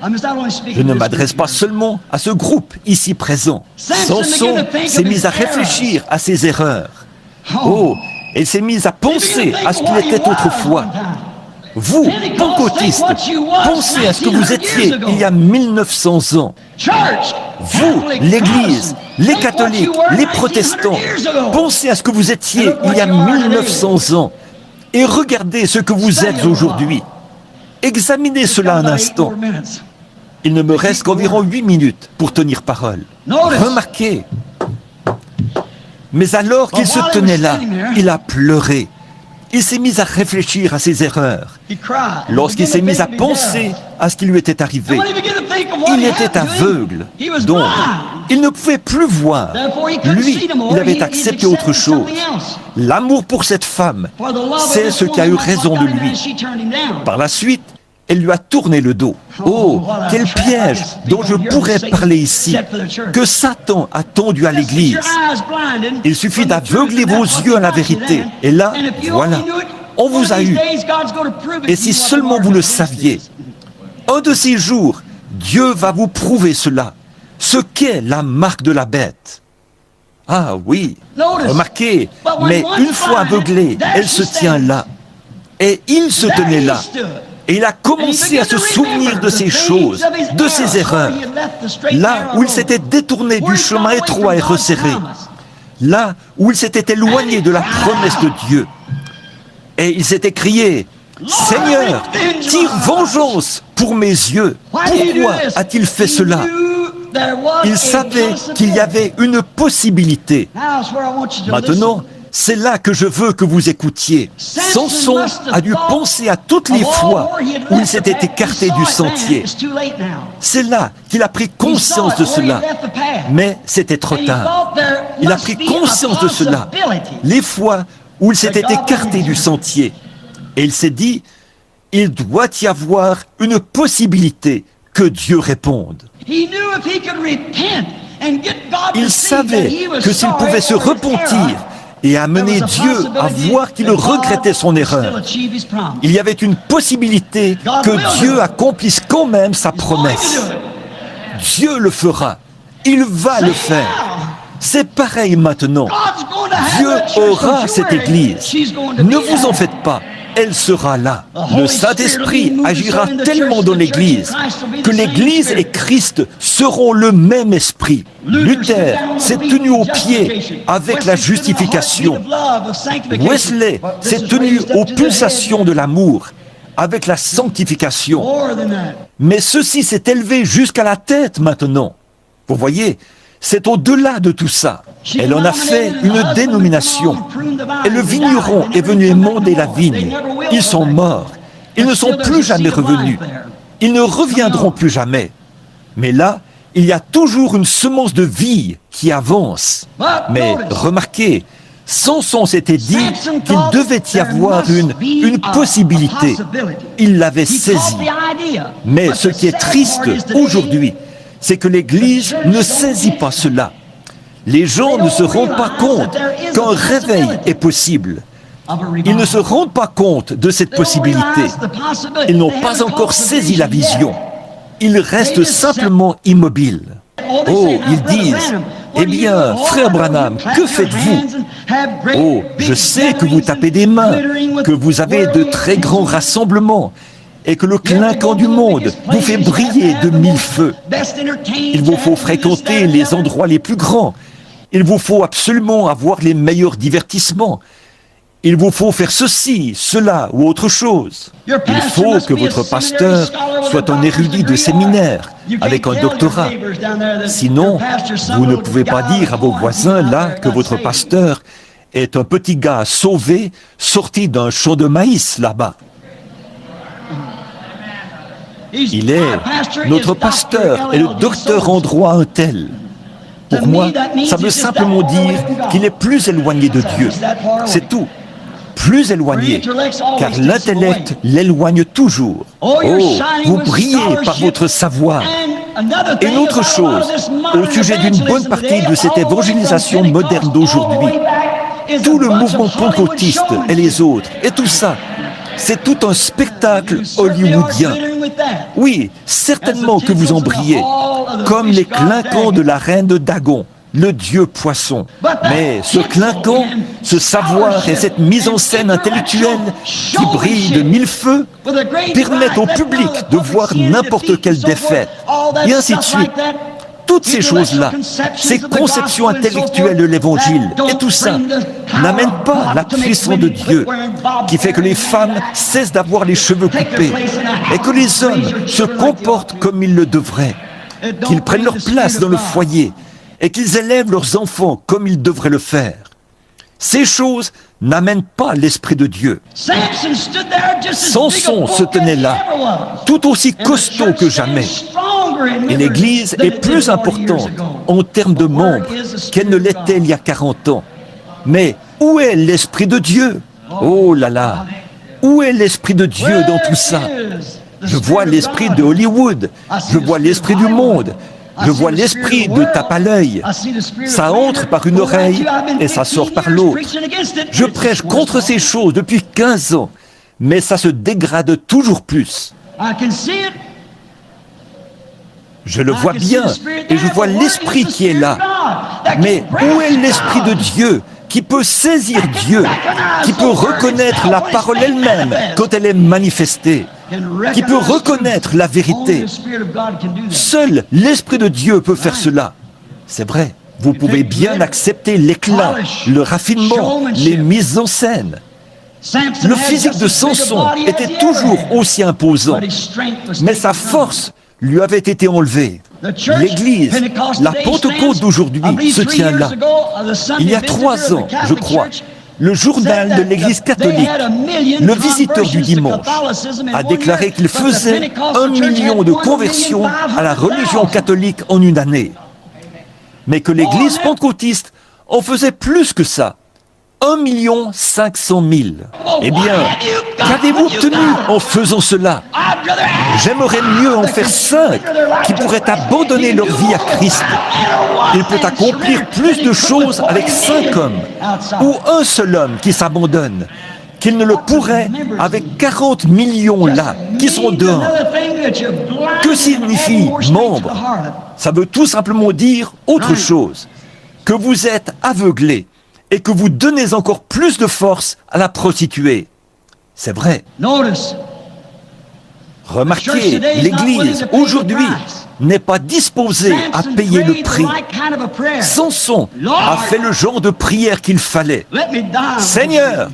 Speaker 1: Je ne m'adresse pas seulement à ce groupe ici présent. Samson s'est mis à réfléchir à ses erreurs. Oh, il s'est mis à penser à ce qu'il était autrefois. Vous, pentecôtistes, pensez à ce que vous étiez il y a 1900 ans. Vous, l'Église, les catholiques, les protestants, pensez à ce que vous étiez il y a 1900 ans. Et regardez ce que vous êtes aujourd'hui. Examinez cela un instant. Il ne me reste qu'environ 8 minutes pour tenir parole. Remarquez. Mais alors qu'il se tenait là, il a pleuré. Il s'est mis à réfléchir à ses erreurs. Lorsqu'il s'est mis à penser à ce qui lui était arrivé, il était aveugle. Donc, il ne pouvait plus voir. Lui, il avait accepté autre chose. L'amour pour cette femme, c'est ce qui a eu raison de lui. Par la suite, elle lui a tourné le dos. Oh, quel piège dont je pourrais parler ici, que Satan a tendu à l'Église. Il suffit d'aveugler vos yeux à la vérité. Et là, voilà, on vous a eu. Et si seulement vous le saviez, un de ces jours, Dieu va vous prouver cela, ce qu'est la marque de la bête. Ah oui, remarquez, mais une fois aveuglée, elle se tient là. Et il se tenait là. Et il a commencé à se souvenir de ces choses, de ses erreurs. Là où il s'était détourné du chemin étroit et resserré. Là où il s'était éloigné de la promesse de Dieu. Et il s'était crié, « Seigneur, tire vengeance pour mes yeux. Pourquoi a-t-il fait cela ?» Il savait qu'il y avait une possibilité. Maintenant, c'est là que je veux que vous écoutiez. Samson a dû penser à toutes les fois où il s'était écarté du sentier. C'est là qu'il a pris conscience de cela. Mais c'était trop tard. Il a pris conscience de cela. Les fois où il s'était écarté du sentier. Et il s'est dit, il doit y avoir une possibilité que Dieu réponde. Il savait que s'il pouvait se repentir et amener Dieu à voir qu'il regrettait son erreur, il y avait une possibilité que Dieu accomplisse quand même sa promesse. Dieu le fera. Il va le faire. C'est pareil maintenant. Dieu aura cette Église. Ne vous en faites pas. Elle sera là. Le Saint-Esprit agira tellement dans l'Église que l'Église et Christ seront le même esprit. Luther s'est tenu au pied avec la justification. Wesley s'est tenu aux pulsations de l'amour avec la sanctification. Mais ceci s'est élevé jusqu'à la tête maintenant. Vous voyez, c'est au-delà de tout ça. Elle en a fait une dénomination. Et le vigneron est venu émonder la vigne. Ils sont morts. Ils ne sont plus jamais revenus. Ils ne reviendront plus jamais. Mais là, il y a toujours une semence de vie qui avance. Mais remarquez, Samson s'était dit qu'il devait y avoir une possibilité. Il l'avait saisie. Mais ce qui est triste aujourd'hui, c'est que l'Église ne saisit pas cela. Les gens ne se rendent pas compte qu'un réveil est possible. Ils ne se rendent pas compte de cette possibilité. Ils n'ont pas encore saisi la vision. Ils restent simplement immobiles. Oh, ils disent, eh bien, frère Branham, que faites-vous? Oh, je sais que vous tapez des mains, que vous avez de très grands rassemblements, et que le clinquant du monde vous fait briller de 1000 feux. Il vous faut fréquenter les endroits les plus grands. Il vous faut absolument avoir les meilleurs divertissements. Il vous faut faire ceci, cela ou autre chose. Il faut que votre pasteur soit un érudit de séminaire, avec un doctorat. Sinon, vous ne pouvez pas dire à vos voisins là que votre pasteur est un petit gars sauvé, sorti d'un champ de maïs là-bas. Il est notre pasteur et le docteur en droit un tel. Pour moi, ça veut simplement dire qu'il est plus éloigné de Dieu. C'est tout. Plus éloigné, car l'intellect l'éloigne toujours. Oh, vous brillez par votre savoir. Et une autre chose, au sujet d'une bonne partie de cette évangélisation moderne d'aujourd'hui, tout le mouvement pentecôtiste et les autres, et tout ça, c'est tout un spectacle hollywoodien. Oui, certainement que vous en brillez, comme les clinquants de la reine de Dagon, le dieu poisson. Mais ce clinquant, ce savoir et cette mise en scène intellectuelle qui brille de mille feux permettent au public de voir n'importe quelle défaite, et ainsi de suite. Toutes ces choses-là, ces conceptions intellectuelles de l'Évangile et tout ça, n'amènent pas la puissance de Dieu qui fait que les femmes cessent d'avoir les cheveux coupés et que les hommes se comportent comme ils le devraient, qu'ils prennent leur place dans le foyer et qu'ils élèvent leurs enfants comme ils devraient le faire. Ces choses n'amènent pas l'Esprit de Dieu. Samson se tenait là, tout aussi costaud que jamais. Et l'Église est plus importante en termes de membres qu'elle ne l'était il y a 40 ans. Mais où est l'Esprit de Dieu? Oh là là! Où est l'Esprit de Dieu dans tout ça? Je vois l'Esprit de Hollywood, je vois l'Esprit du monde, je vois l'esprit de tape à l'œil. Ça entre par une oreille et ça sort par l'autre. Je prêche contre ces choses depuis 15 ans, mais ça se dégrade toujours plus. Je le vois bien et je vois l'esprit qui est là. Mais où est l'Esprit de Dieu qui peut saisir Dieu, qui peut reconnaître la parole elle-même quand elle est manifestée, qui peut reconnaître la vérité? Seul l'Esprit de Dieu peut faire cela. C'est vrai, vous pouvez bien accepter l'éclat, le raffinement, les mises en scène. Le physique de Samson était toujours aussi imposant, mais sa force lui avait été enlevée. L'Église, la Pentecôte d'aujourd'hui se tient là. Il y a 3 ans, je crois, le journal de l'Église catholique, le visiteur du dimanche, a déclaré qu'il faisait 1 million de conversions à la religion catholique en une année. Mais que l'Église pentecôtiste en faisait plus que ça. 1 500 000. Eh bien, qu'avez-vous obtenu en faisant cela? J'aimerais mieux en faire 5 qui pourraient abandonner leur vie à Christ. Il peut accomplir plus de choses avec 5 hommes ou un seul homme qui s'abandonne qu'il ne le pourrait avec 40 millions là, qui sont dehors. Que signifie membre? Ça veut tout simplement dire autre chose, que vous êtes aveuglés et que vous donnez encore plus de force à la prostituée. C'est vrai. Remarquez, l'Église, aujourd'hui, n'est pas disposée à payer le prix. Samson a fait le genre de prière qu'il fallait. Seigneur,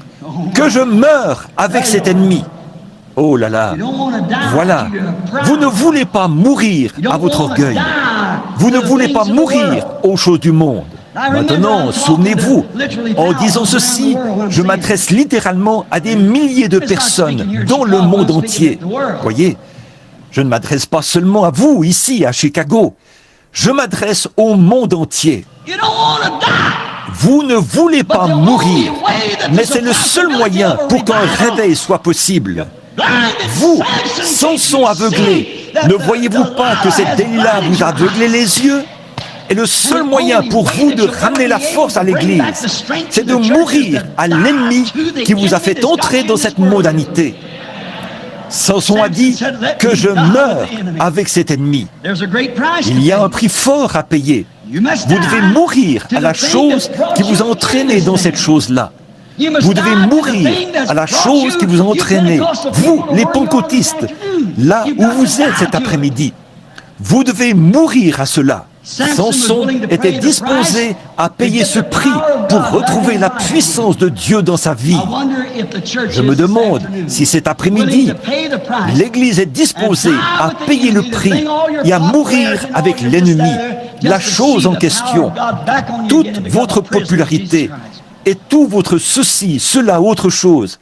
Speaker 1: que je meure avec cet ennemi. Oh là là, voilà, vous ne voulez pas mourir à votre orgueil. Vous ne voulez pas mourir aux choses du monde. Maintenant, souvenez-vous, en disant ceci, je m'adresse littéralement à des milliers de personnes dans le monde entier. Voyez, je ne m'adresse pas seulement à vous, ici, à Chicago. Je m'adresse au monde entier. Vous ne voulez pas mourir, mais c'est le seul moyen pour qu'un réveil soit possible. Vous, Samson aveuglé, ne voyez-vous pas que cette Delilah vous a aveuglé les yeux? Et le seul moyen pour vous de ramener la force à l'Église, c'est de mourir à l'ennemi qui vous a fait entrer dans cette mondanité. Samson a dit que je meurs avec cet ennemi. Il y a un prix fort à payer. Vous devez mourir à la chose qui vous a entraîné dans cette chose-là. Vous devez mourir à la chose qui vous a entraîné, vous, les pentecôtistes, là où vous êtes cet après-midi. Vous devez mourir à cela. Samson était disposé à payer ce prix pour retrouver la puissance de Dieu dans sa vie. Je me demande si cet après-midi, l'Église est disposée à payer le prix et à mourir avec l'ennemi, la chose en question, toute votre popularité et tout votre ceci, cela, autre chose,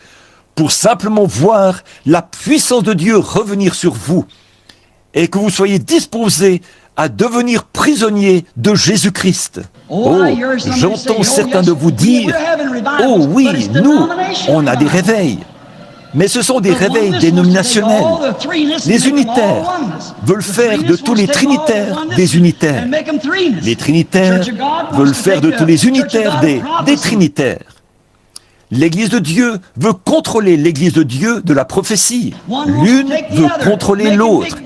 Speaker 1: pour simplement voir la puissance de Dieu revenir sur vous, et que vous soyez disposés à devenir prisonniers de Jésus-Christ. Oh, j'entends certains de vous dire, « Oh oui, nous, on a des réveils. » Mais ce sont des réveils dénominationnels. Les unitaires veulent faire de tous les trinitaires des unitaires. Les trinitaires veulent faire de tous les unitaires des trinitaires. L'Église de Dieu veut contrôler l'Église de Dieu de la prophétie. L'une veut contrôler l'autre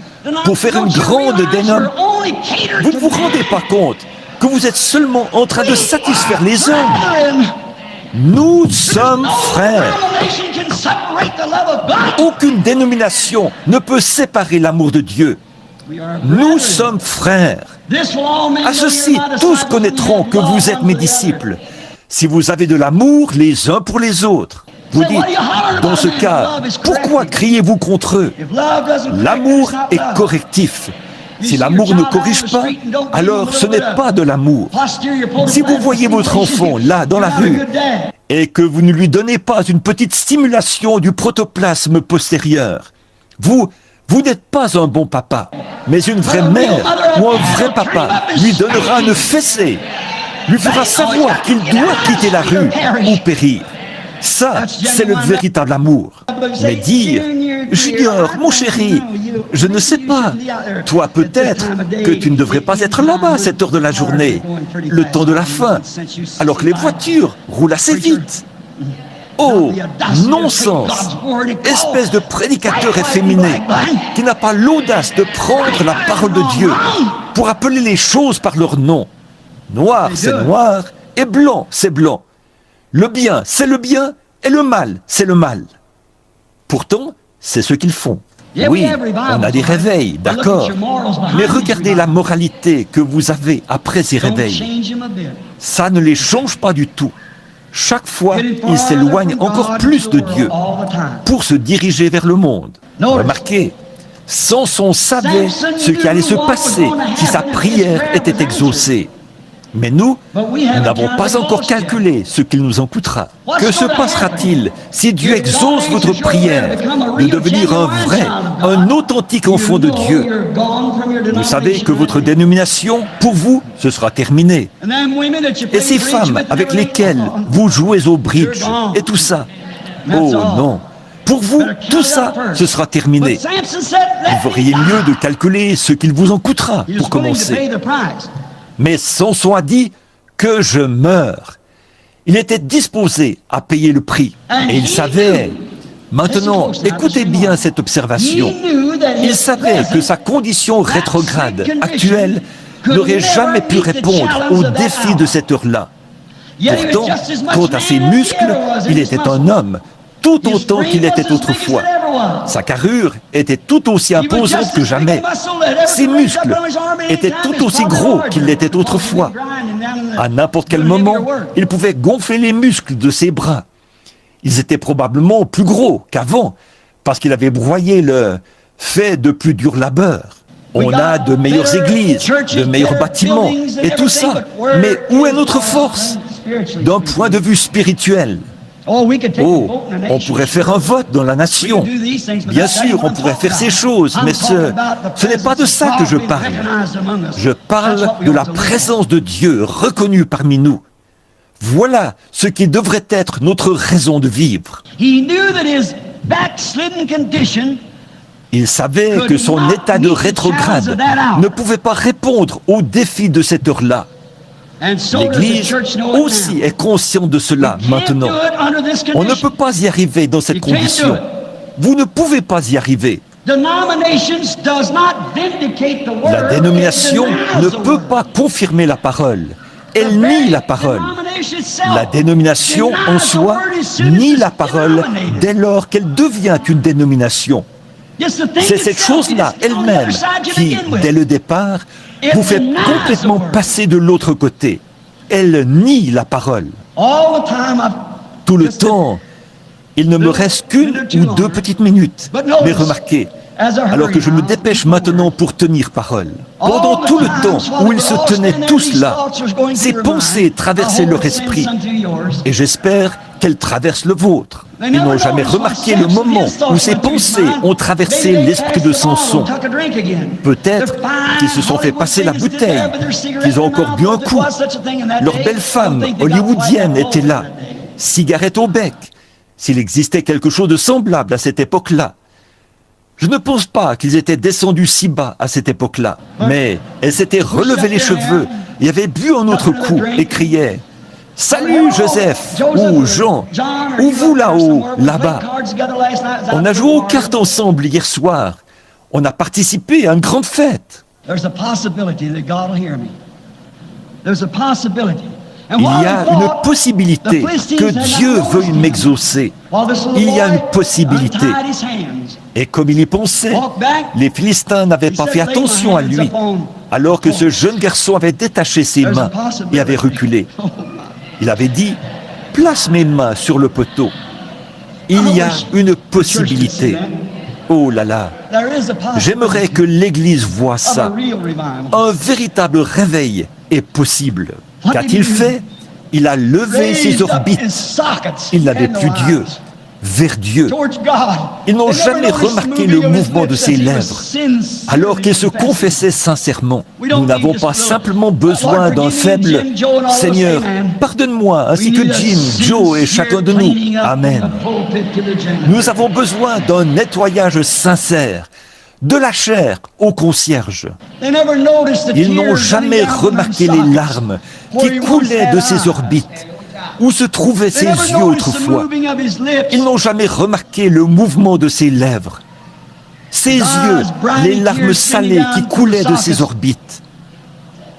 Speaker 1: pour faire une grande dénomination. Vous ne vous rendez pas compte que vous êtes seulement en train de satisfaire les hommes. Nous sommes frères. Aucune dénomination ne peut séparer l'amour de Dieu. Nous sommes frères. À ceci, tous connaîtront que vous êtes mes disciples, si vous avez de l'amour les uns pour les autres. Vous dites, dans ce cas, pourquoi criez-vous contre eux? L'amour est correctif. Si l'amour ne corrige pas, alors ce n'est pas de l'amour. Si vous voyez votre enfant là, dans la rue, et que vous ne lui donnez pas une petite stimulation du protoplasme postérieur, vous n'êtes pas un bon papa, mais une vraie mère ou un vrai papa lui donnera une fessée, lui fera savoir qu'il doit quitter la rue ou périr. Ça, c'est le véritable amour. Mais dire, Junior, mon chéri, je ne sais pas, toi peut-être que tu ne devrais pas être là-bas à cette heure de la journée, le temps de la fin, alors que les voitures roulent assez vite. Oh, non-sens, espèce de prédicateur efféminé qui n'a pas l'audace de prendre la parole de Dieu pour appeler les choses par leur nom. Noir, c'est noir, et blanc, c'est blanc. Le bien, c'est le bien, et le mal, c'est le mal. Pourtant, c'est ce qu'ils font. Oui, on a des réveils, d'accord, mais regardez la moralité que vous avez après ces réveils. Ça ne les change pas du tout. Chaque fois, ils s'éloignent encore plus de Dieu pour se diriger vers le monde. Remarquez, Samson savait ce qui allait se passer si sa prière était exaucée. Mais nous n'avons pas encore calculé ce qu'il nous en coûtera. Que se passera-t-il si Dieu exauce votre prière de devenir un vrai, un authentique enfant de Dieu? Vous savez que votre dénomination, pour vous, ce sera terminé. Et ces femmes avec lesquelles vous jouez au bridge et tout ça, oh non, pour vous, tout ça, ce sera terminé. Vous feriez mieux de calculer ce qu'il vous en coûtera pour commencer. Mais Samson a dit que je meurs. Il était disposé à payer le prix. Et il savait. Maintenant, écoutez bien cette observation. Il savait que sa condition rétrograde actuelle n'aurait jamais pu répondre aux défis de cette heure-là. Pourtant, quant à ses muscles, il était un homme, tout autant qu'il était autrefois. Sa carrure était tout aussi imposante que jamais. Ses muscles étaient tout aussi gros qu'ils l'étaient autrefois. À n'importe quel moment, il pouvait gonfler les muscles de ses bras. Ils étaient probablement plus gros qu'avant, parce qu'il avait broyé le fait de plus dur labeur. On a de meilleures églises, de meilleurs bâtiments, et tout ça. Mais où est notre force d'un point de vue spirituel? Oh, on pourrait faire un vote dans la nation. Bien sûr, on pourrait faire ces choses, mais ce n'est pas de ça que je parle. Je parle de la présence de Dieu reconnue parmi nous. Voilà ce qui devrait être notre raison de vivre. Il savait que son état de rétrograde ne pouvait pas répondre aux défis de cette heure-là. L'Église aussi est consciente de cela maintenant. On ne peut pas y arriver dans cette condition. Vous ne pouvez pas y arriver. La dénomination ne peut pas confirmer la parole. Elle nie la parole. La dénomination en soi nie la parole dès lors qu'elle devient une dénomination. C'est cette chose-là elle-même qui, dès le départ, vous fait complètement passer de l'autre côté. Elle nie la parole. Tout le temps, il ne me reste qu'une ou deux petites minutes. Mais remarquez, alors que je me dépêche maintenant pour tenir parole, pendant tout le temps où ils se tenaient tous là, ces pensées traversaient leur esprit. Et j'espère qu'elles traversent le vôtre. Ils n'ont jamais remarqué le moment où ces pensées ont traversé l'esprit de Samson. Peut-être qu'ils se sont fait passer la bouteille, qu'ils ont encore bu un coup. Leur belle femme hollywoodienne était là, cigarette au bec. S'il existait quelque chose de semblable à cette époque-là, je ne pense pas qu'ils étaient descendus si bas à cette époque-là, mais elles s'étaient relevées les cheveux et avaient bu un autre coup et criaient « Salut Joseph » ou « Jean » ou « vous là-haut, là-bas ». On a joué aux cartes ensemble hier soir. On a participé à une grande fête. Il y a une possibilité que Dieu veuille m'exaucer. Il y a une possibilité. Et comme il y pensait, les Philistins n'avaient pas fait attention à lui, alors que ce jeune garçon avait détaché ses mains et avait reculé. Il avait dit, « Place mes mains sur le poteau. » Il y a une possibilité. Oh là là, j'aimerais que l'Église voie ça. Un véritable réveil est possible. Qu'a-t-il fait? Il a levé ses orbites. Il n'avait plus Dieu, vers Dieu. Ils n'ont jamais remarqué le mouvement de ses lèvres, alors qu'il se confessait sincèrement. Nous n'avons pas simplement besoin d'un faible « Seigneur, pardonne-moi, ainsi que Jim, Joe et chacun de nous. Amen. » Nous avons besoin d'un nettoyage sincère, de la chair au concierge. Ils n'ont jamais remarqué les larmes qui coulaient de ses orbites, où se trouvaient ses yeux autrefois. Ils n'ont jamais remarqué le mouvement de ses lèvres, ses yeux, les larmes salées qui coulaient de ses orbites.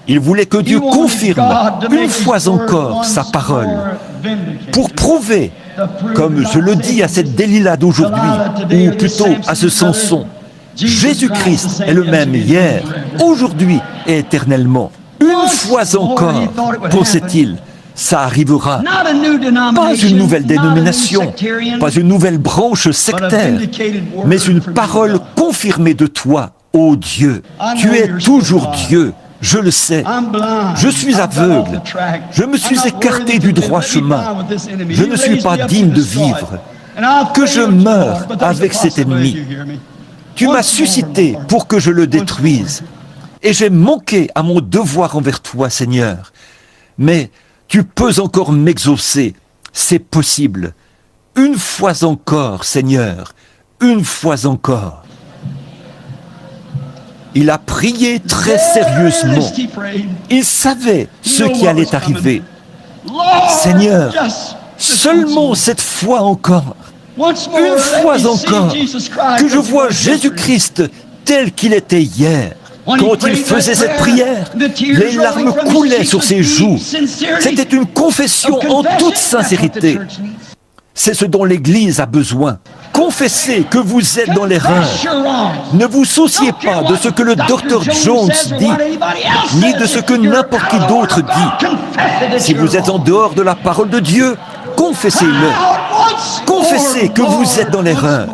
Speaker 1: Ils voulaient que Dieu confirme une fois encore sa parole, pour prouver, comme je le dis à cette Delilah d'aujourd'hui, ou plutôt à ce Samson, Jésus-Christ est le même hier, aujourd'hui et éternellement. Une fois encore, pensait-il, ça arrivera. Pas une nouvelle dénomination, pas une nouvelle branche sectaire, mais une parole confirmée de toi, ô Dieu. Tu es toujours Dieu, je le sais. Je suis aveugle. Je me suis écarté du droit chemin. Je ne suis pas digne de vivre. Que je meure avec cet ennemi. Tu m'as suscité pour que je le détruise. Et j'ai manqué à mon devoir envers toi, Seigneur. Mais tu peux encore m'exaucer. C'est possible. Une fois encore, Seigneur. Une fois encore. Il a prié très sérieusement. Il savait ce qui allait arriver. Seigneur, seulement cette fois encore. Une fois encore, que je vois Jésus-Christ tel qu'il était hier. Quand il faisait cette prière, les larmes coulaient sur ses joues. C'était une confession en toute sincérité. C'est ce dont l'Église a besoin. Confessez que vous êtes dans l'erreur. Ne vous souciez pas de ce que le docteur Jones dit, ni de ce que n'importe qui d'autre dit. Si vous êtes en dehors de la parole de Dieu, confessez-le. Confessez que vous êtes dans l'erreur.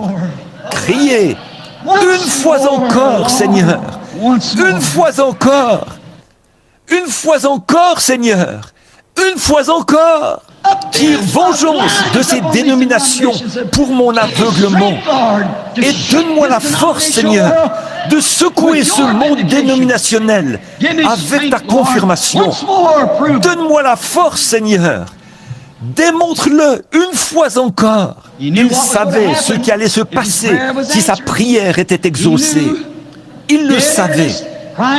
Speaker 1: Criez, une fois encore, Seigneur. Une fois encore. Une fois encore, Seigneur. Une fois encore. Tire vengeance de ces dénominations pour mon aveuglement. Et donne-moi la force, Seigneur, de secouer ce monde dénominationnel avec ta confirmation. Donne-moi la force, Seigneur. Démontre-le une fois encore. Il savait ce qui allait se passer si sa prière était exaucée. Il le savait.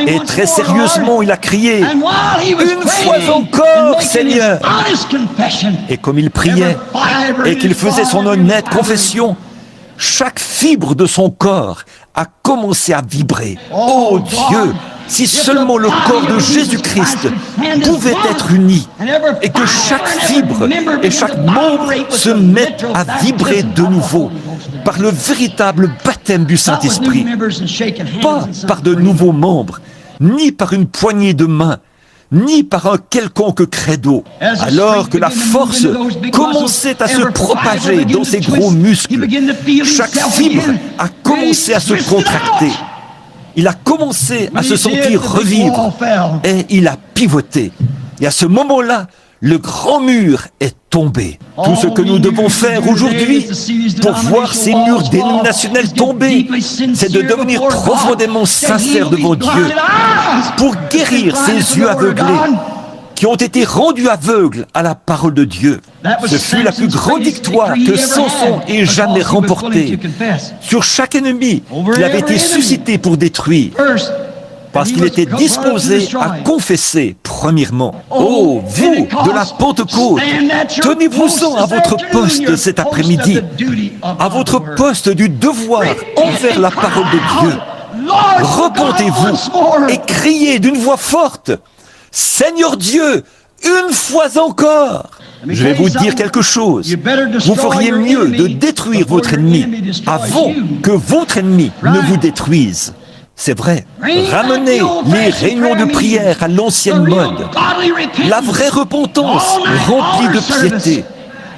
Speaker 1: Et très sérieusement, il a crié, une fois encore, Seigneur. Et comme il priait et qu'il faisait son honnête confession, chaque fibre de son corps a commencé à vibrer. Oh Dieu, si seulement le corps de Jésus-Christ pouvait être uni et que chaque fibre et chaque membre se mettent à vibrer de nouveau par le véritable baptême du Saint-Esprit, pas par de nouveaux membres, ni par une poignée de mains, ni par un quelconque credo, alors que la force commençait à se propager dans ses gros muscles. Chaque fibre a commencé à se contracter. Il a commencé à se sentir revivre et il a pivoté. Et à ce moment-là, le grand mur est tombé. Tout ce que nous devons faire aujourd'hui pour voir ces murs dénominationnels tomber, c'est de devenir profondément sincères devant Dieu pour guérir ces yeux aveuglés qui ont été rendus aveugles à la parole de Dieu. Ce fut la plus grande victoire que Samson ait jamais remportée sur chaque ennemi qui avait été suscité pour détruire. Parce qu'il était disposé à confesser, premièrement. Oh, vous, de la Pentecôte, tenez-vous-en à votre poste cet après-midi, à votre poste du devoir envers la parole de Dieu. Repentez-vous et criez d'une voix forte, « Seigneur Dieu, une fois encore !» Je vais vous dire quelque chose. Vous feriez mieux de détruire votre ennemi avant que votre ennemi ne vous détruise. C'est vrai. Ramenez les réunions de prière à l'ancienne mode. La vraie repentance remplie de piété.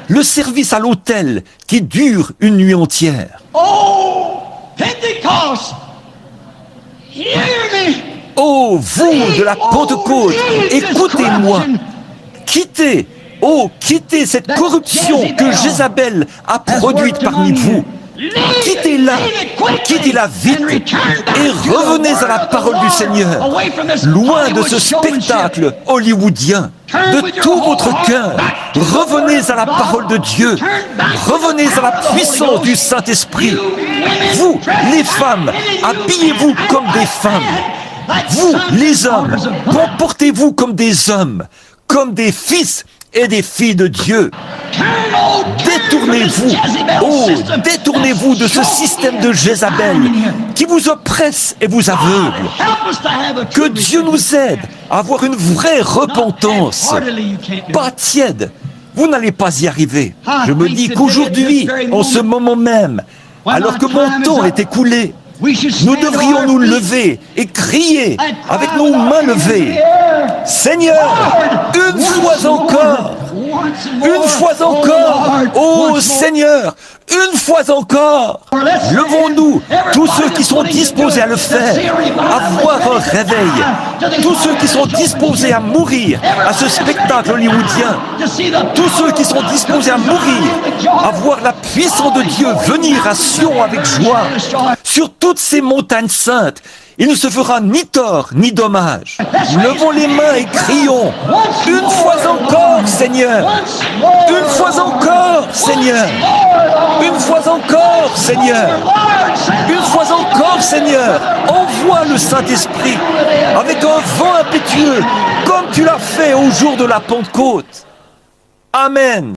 Speaker 1: Le service à l'autel qui dure une nuit entière.
Speaker 2: Oh, Pentecost, hear me.
Speaker 1: Oh, vous de la Pentecôte, écoutez-moi. Quittez, quittez cette corruption que Jézabel a produite parmi vous. Quittez-la vite et revenez à la parole du Seigneur, loin de ce spectacle hollywoodien. De tout votre cœur, revenez à la parole de Dieu, revenez à la puissance du Saint-Esprit. Vous, les femmes, habillez-vous comme des femmes. Vous, les hommes, comportez-vous comme des hommes, comme des fils et des filles de Dieu. Détournez-vous de ce système de Jézabel qui vous oppresse et vous aveugle. Que Dieu nous aide à avoir une vraie repentance, pas tiède. Vous n'allez pas y arriver. Je me dis qu'aujourd'hui, en ce moment même, alors que mon temps est écoulé, nous devrions nous lever et crier avec nos mains levées. Seigneur, une fois encore, ô Seigneur, une fois encore, levons-nous, tous ceux qui sont disposés à le faire, à voir un réveil, tous ceux qui sont disposés à mourir à ce spectacle hollywoodien, tous ceux qui sont disposés à mourir, à voir la puissance de Dieu venir à Sion avec joie, sur toutes ces montagnes saintes. Il ne se fera ni tort ni dommage. Levons les mains et crions. Une fois encore, Seigneur. Une fois encore, Seigneur. Une fois encore, Seigneur. Une fois encore, Seigneur. Envoie le Saint-Esprit avec un vent impétueux, comme tu l'as fait au jour de la Pentecôte. Amen.